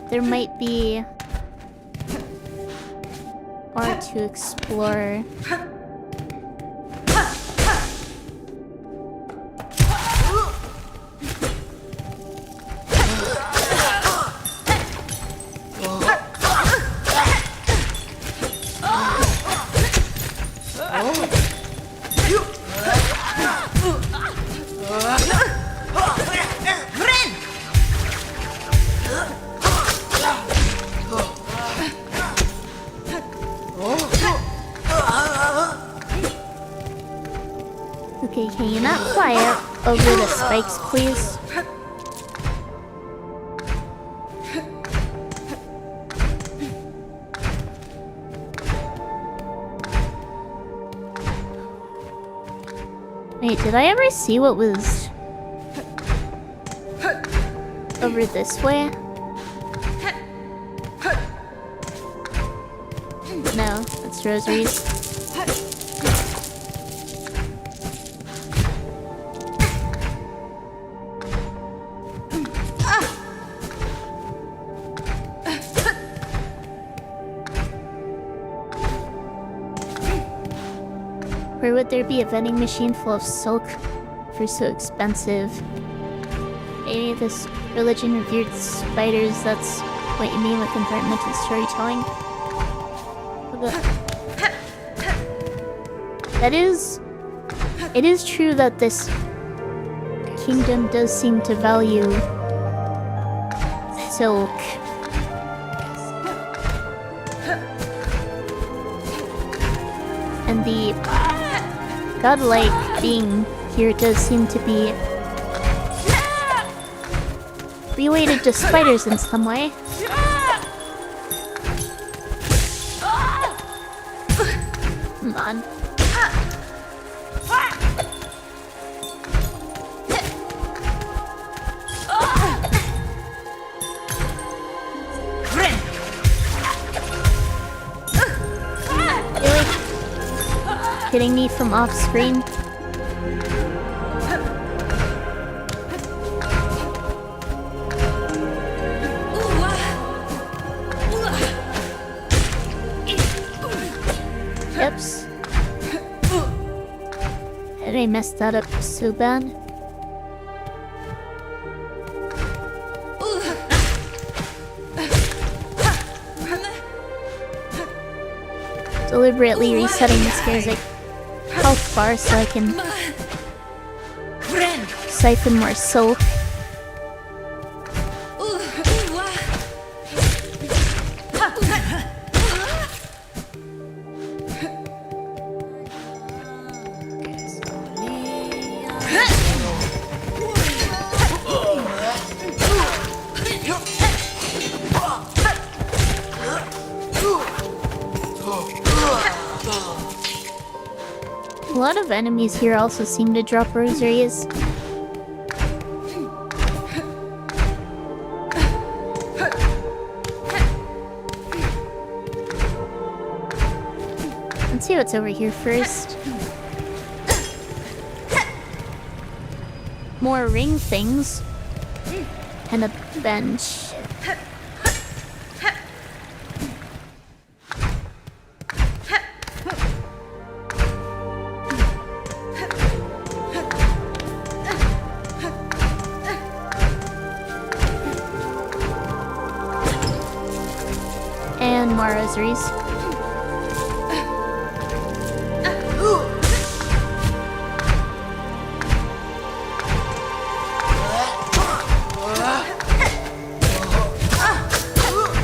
there might be more to explore. Okay, can you not fly out over the spikes, please? Wait, did I ever see what was over this way? No, that's rosaries. Where would there be a vending machine full of silk for so expensive? Maybe this religion revered spiders, that's what you mean with environmental storytelling? It is true that this kingdom does seem to value silk. And the godlike being here does seem to be related to spiders in some way. Come on. Really? Hitting me from off screen? Oops. Did I mess that up so bad? Deliberately resetting this guy's like health bar so I can siphon more silk. A lot of enemies here also seem to drop rosaries. Let's see what's over here first. More ring things. And a bench. And more rosaries.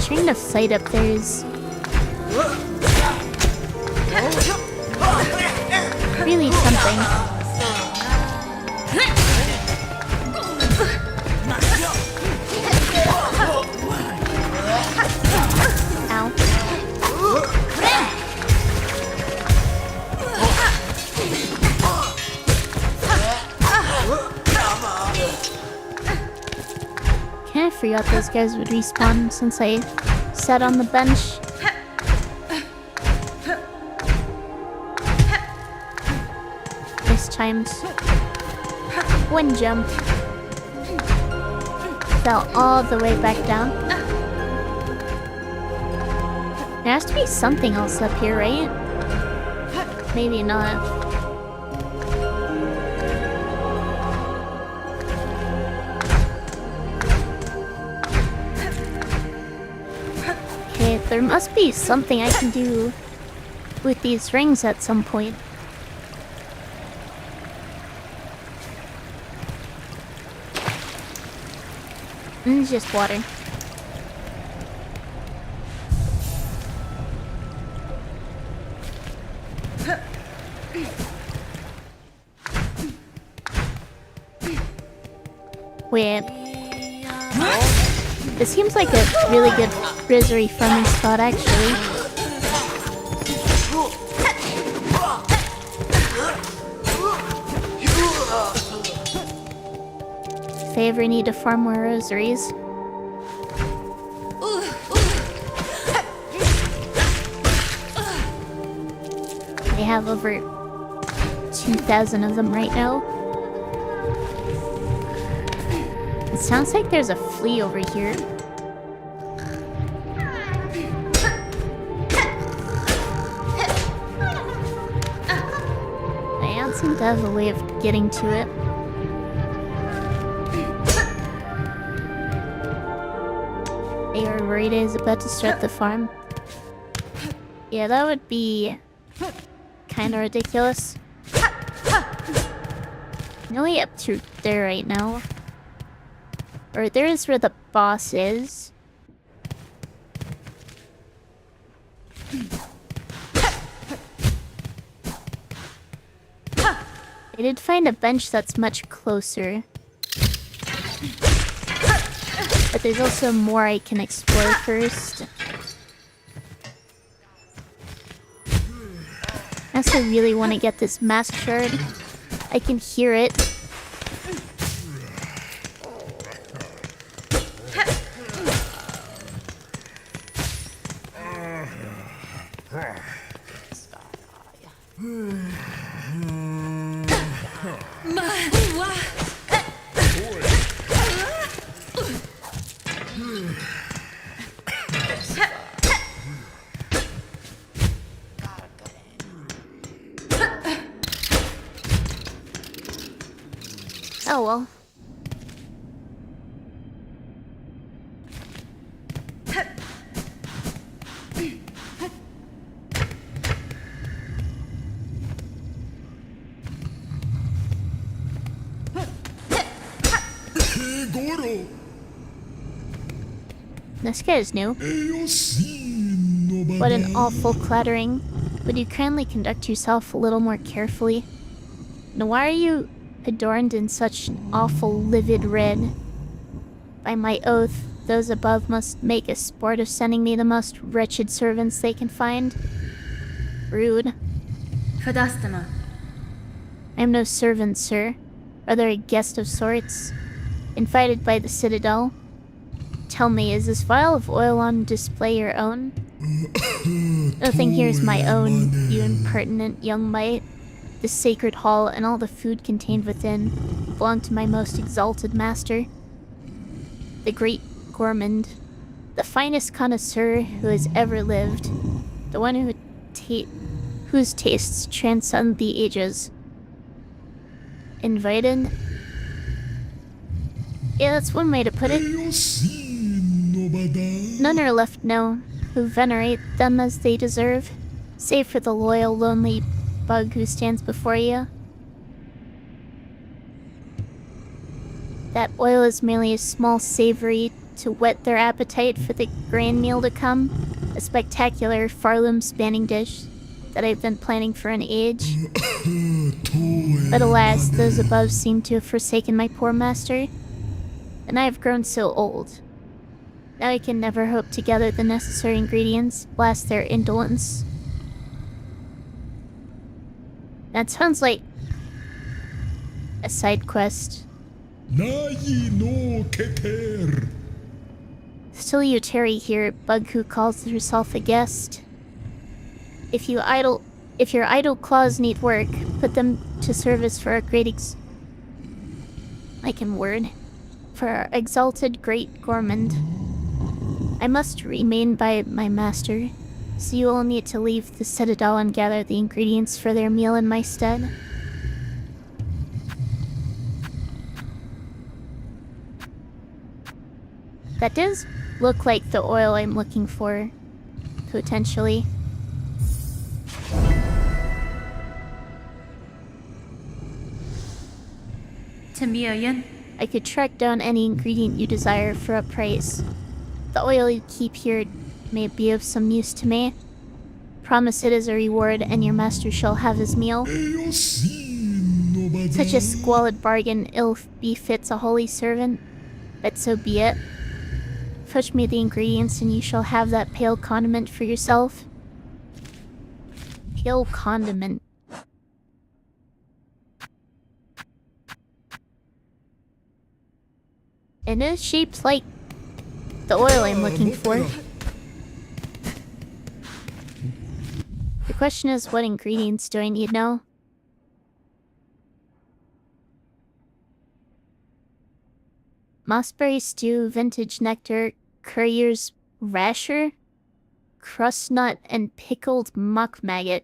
Trying to fight up there is really something. Ow. Kinda forgot those guys would respawn since I sat on the bench. Mistimed. One jump. Fell all the way back down. There has to be something else up here, right? Maybe not. Okay, there must be something I can do with these rings at some point. It's just water. Wait. This seems like a really good rosary farming spot, actually. If I ever need to farm more rosaries. I have over 2,000 of them right now. It sounds like there's a flea over here. I don't seem to have a way of getting to it. They are worried I was about to start the farm. Yeah, that would be kinda ridiculous. I'm only up to there right now. Or there is where the boss is. I did find a bench that's much closer. But there's also more I can explore first. I also really want to get this mask shard. I can hear it. Oh well. This guy is new. What an awful clattering. Would you kindly conduct yourself a little more carefully? And why are you adorned in such an awful livid red? By my oath, those above must make a sport of sending me the most wretched servants they can find. Rude. Fadastama. I am no servant, sir. Rather a guest of sorts. Invited by the Citadel. Tell me, is this vial of oil on display your own? Nothing here is my own, you impertinent young mite. The sacred hall and all the food contained within belong to my most exalted master, the great gourmand, the finest connoisseur who has ever lived, the one whose tastes transcend the ages. Invited? Yeah, that's one way to put it. None are left now who venerate them as they deserve, save for the loyal, lonely bug who stands before you. That oil is merely a small savory to whet their appetite for the grand meal to come, a spectacular Farloom-spanning dish that I've been planning for an age. But alas, those above seem to have forsaken my poor master, and I have grown so old. Now I can never hope to gather the necessary ingredients, blast their indolence. That sounds like a side quest. Still you tarry here, bug who calls herself a guest. If your idle claws need work, put them to service for our for our exalted great gourmand. I must remain by my master, so you will need to leave the Citadel and gather the ingredients for their meal in my stead. That does look like the oil I'm looking for, potentially. Tamiyayan. I could track down any ingredient you desire for a price. The oil you keep here may be of some use to me. Promise it as a reward, and your master shall have his meal. Such a squalid bargain ill befits a holy servant, but so be it. Fetch me the ingredients, and you shall have that pale condiment for yourself. Pale condiment. It is shaped like the oil I'm looking for. The question is, what ingredients do I need now? Mossberry stew, vintage nectar, courier's rasher, crust nut, and pickled muck maggot.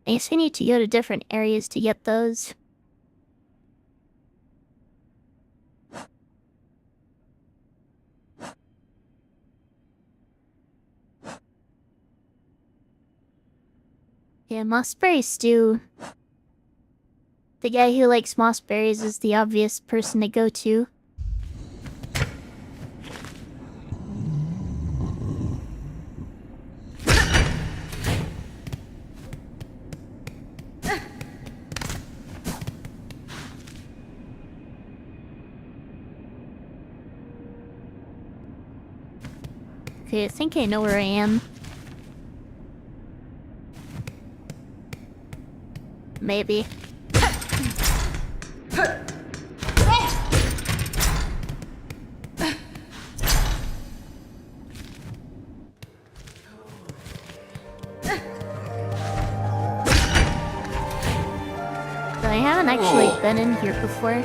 I guess I need to go to different areas to get those. Yeah, mossberry stew. The guy who likes mossberries is the obvious person to go to. Okay, I think I know where I am. Maybe. I haven't actually been in here before.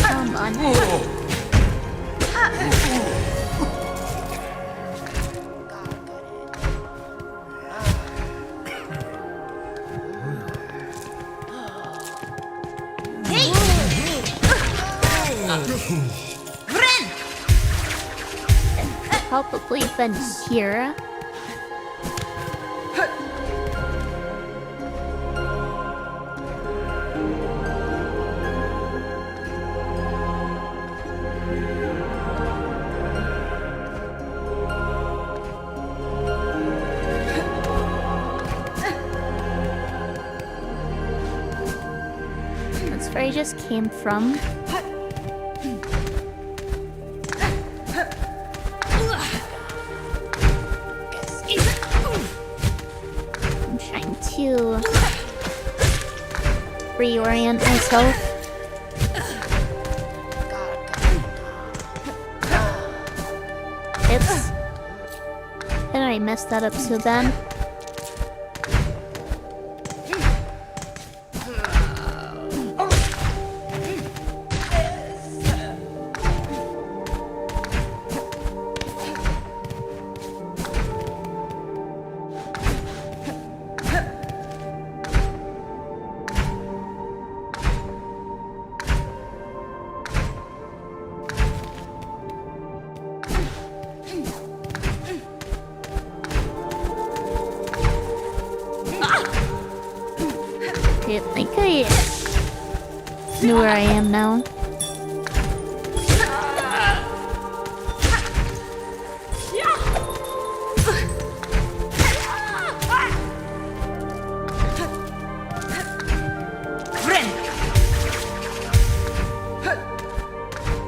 Come on. Probably been here. That's where I just came from. I'm trying to reorient myself. Oops. And I messed that up so bad. I think I know where I am now.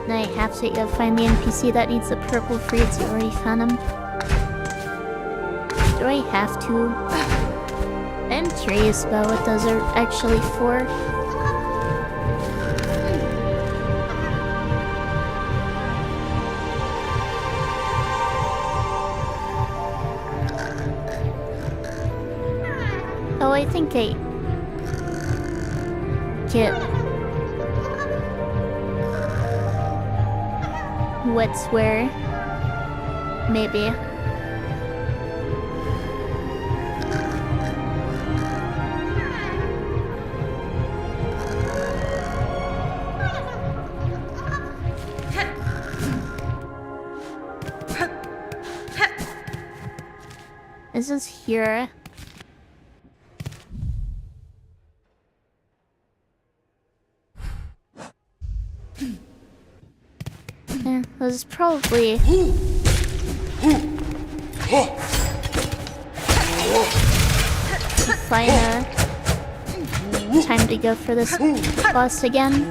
And I have to go find the NPC that needs the purple fruits. I already found him. Do I have to? I'm curious about what those are actually for. Oh, I think I get what's where. Maybe. This is here. Yeah, this is probably fine. Time to go for this boss again.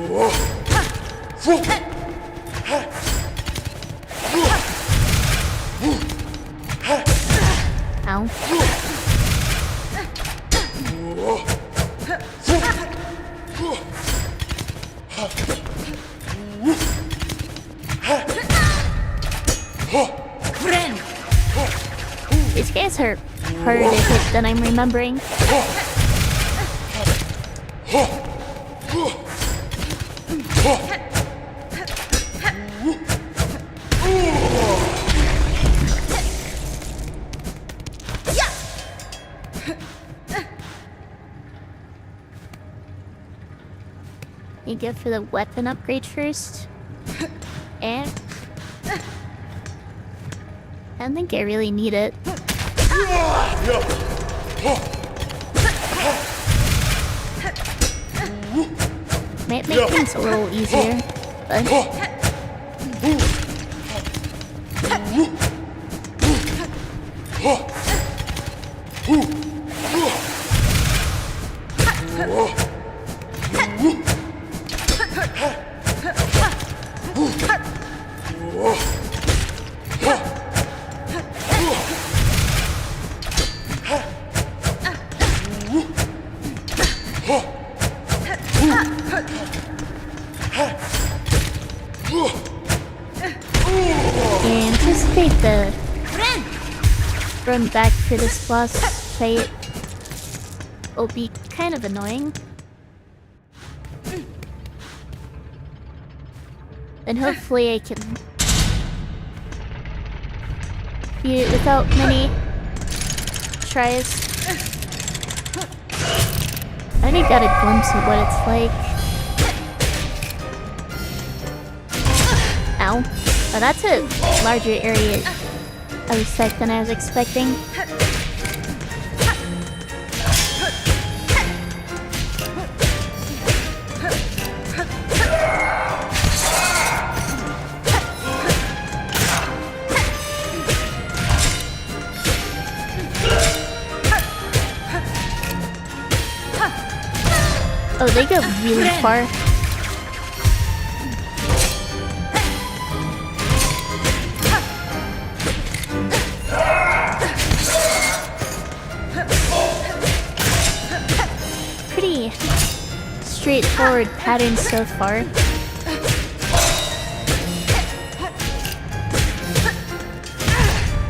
Ow. These guys are harder to hit than I'm remembering. You go for the weapon upgrade first. And I don't think I really need it. Might make things a little easier, but run back for this boss fight will be kind of annoying. And hopefully I can beat it without many tries. I already got a glimpse of what it's like. Ow. Oh, that's a larger area of effect than I was expecting. Oh, they go really far. Pretty straightforward pattern so far.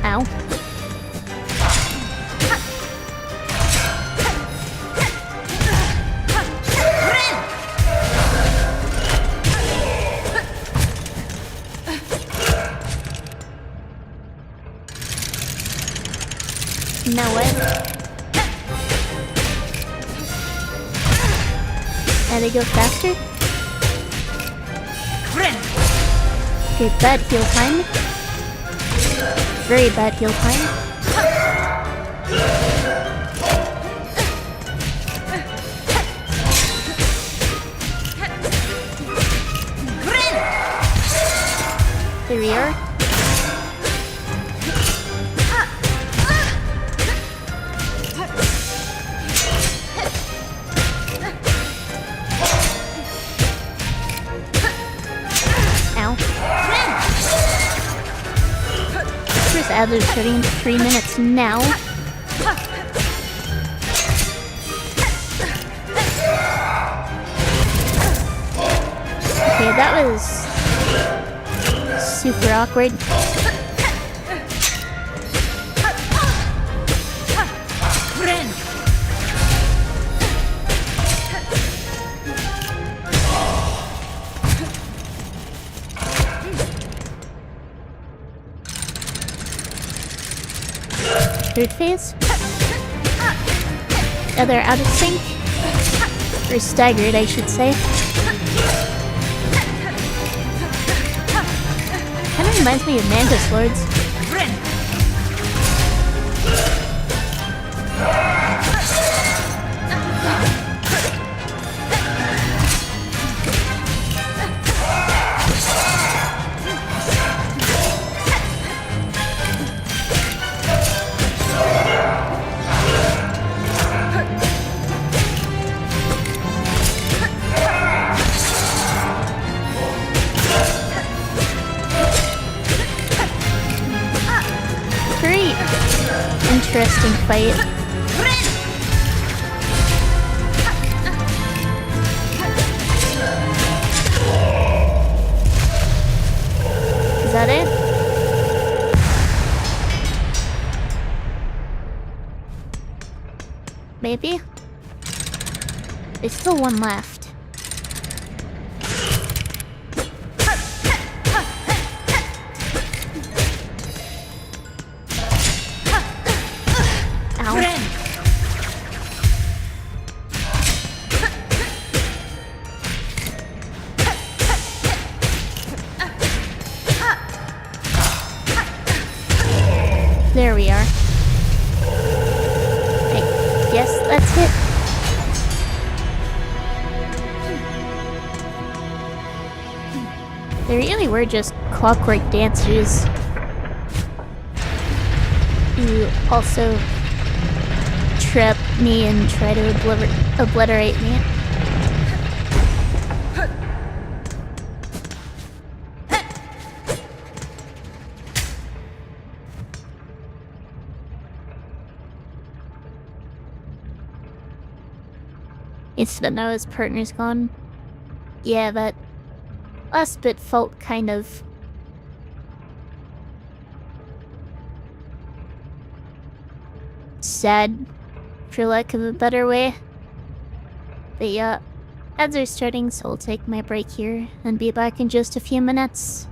Ow. Now what? And they go faster? Okay, bad heal time. Very bad heal time. There we are. Adler's starting in 3 minutes now. Okay, that was super awkward. Third phase? Yeah, they're out of sync. Or staggered, I should say. Kinda reminds me of Mantis Lords. Interesting fight. Is that it? Maybe? There's still one left. There we are. I guess that's it. They really were just clockwork dancers who also trap me and try to obliterate me. It's to know his partner's gone. Yeah, that last bit felt kind of sad, for lack of a better way. But yeah, ads are starting, so I'll take my break here and be back in just a few minutes.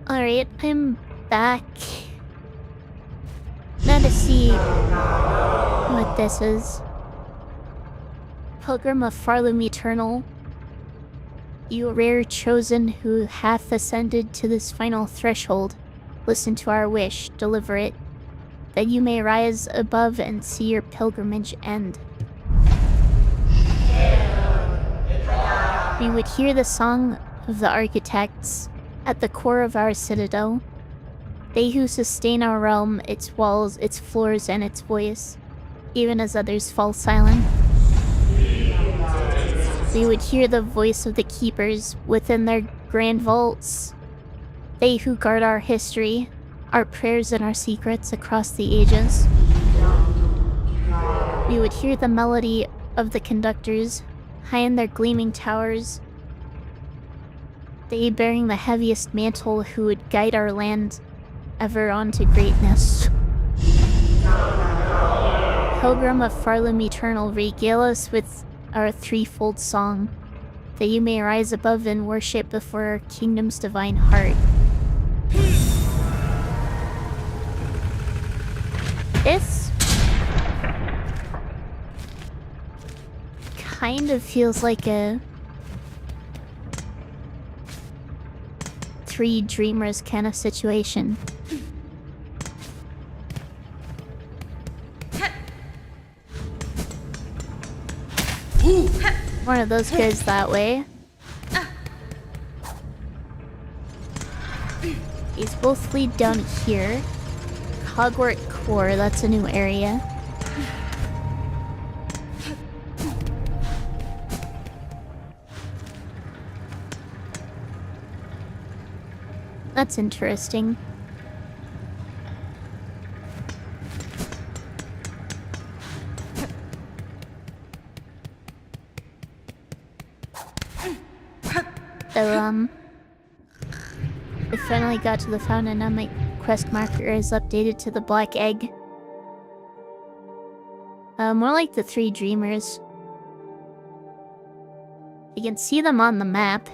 Alright, I'm back. Now to see what this is. Pilgrim of Farlum Eternal. You rare chosen who hath ascended to this final threshold, listen to our wish, deliver it, that you may rise above and see your pilgrimage end. We would hear the song of the architects at the core of our citadel, they who sustain our realm, its walls, its floors, and its voice, even as others fall silent. We would hear the voice of the keepers within their grand vaults, they who guard our history, our prayers and our secrets across the ages. We would hear the melody of the conductors, high in their gleaming towers, they bearing the heaviest mantle who would guide our land ever on to greatness. Pilgrim of Farlum Eternal, regale us with our threefold song, that you may rise above and worship before our kingdom's divine heart. This kind of feels like a Three Dreamers kind of situation. One of those goes that way. These both lead down here. Hogwarts Core, that's a new area. That's interesting. So, I finally got to the fountain and my quest marker is updated to the black egg. More like the Three Dreamers. You can see them on the map.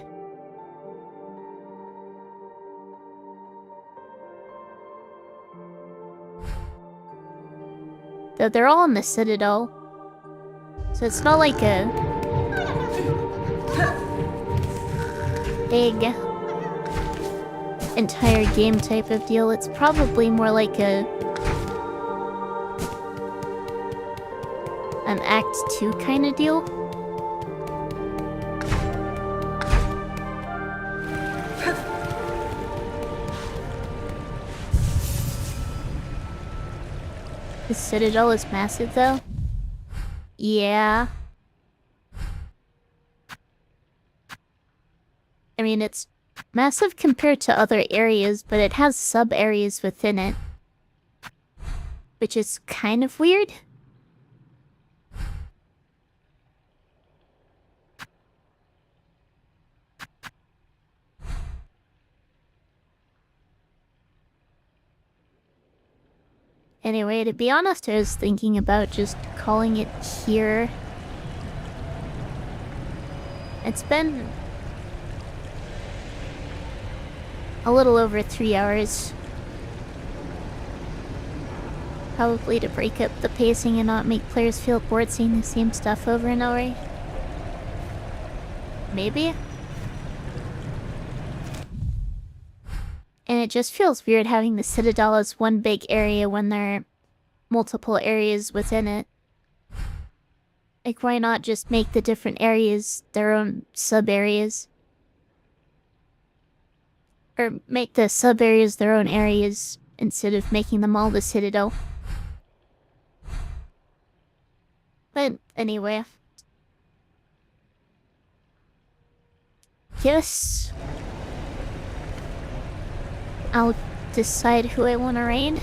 Though they're all in the Citadel. So it's not like a big entire game type of deal. It's probably more like an Act 2 kind of deal. The Citadel is massive though. Yeah. I mean, it's massive compared to other areas, but it has sub-areas within it. Which is kind of weird. Anyway, to be honest, I was thinking about just calling it here. It's been a little over 3 hours. Probably to break up the pacing and not make players feel bored seeing the same stuff over and over. Maybe? And it just feels weird having the Citadel as one big area when there are multiple areas within it. Like, why not just make the different areas their own sub-areas? Or make the sub-areas their own areas instead of making them all the Citadel. But anyway. Yes. I'll decide who I want to raid.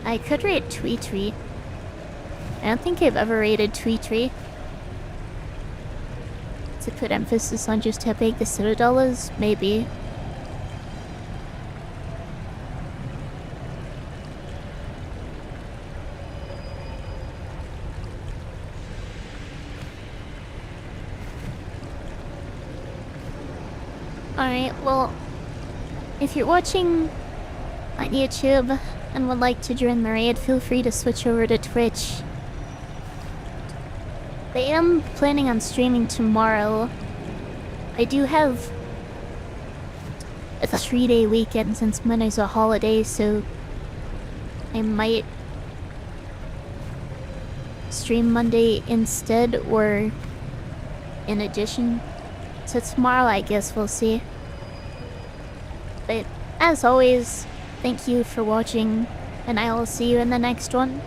I could raid Tweetree. I don't think I've ever raided Tweetree. To put emphasis on just how big the Citadel is, maybe. Alright, well, if you're watching on YouTube and would like to join the raid, feel free to switch over to Twitch. I am planning on streaming tomorrow. I do have a 3-day weekend since Monday's a holiday, so I might stream Monday instead or in addition to tomorrow. I guess we'll see. But as always, thank you for watching, and I will see you in the next one.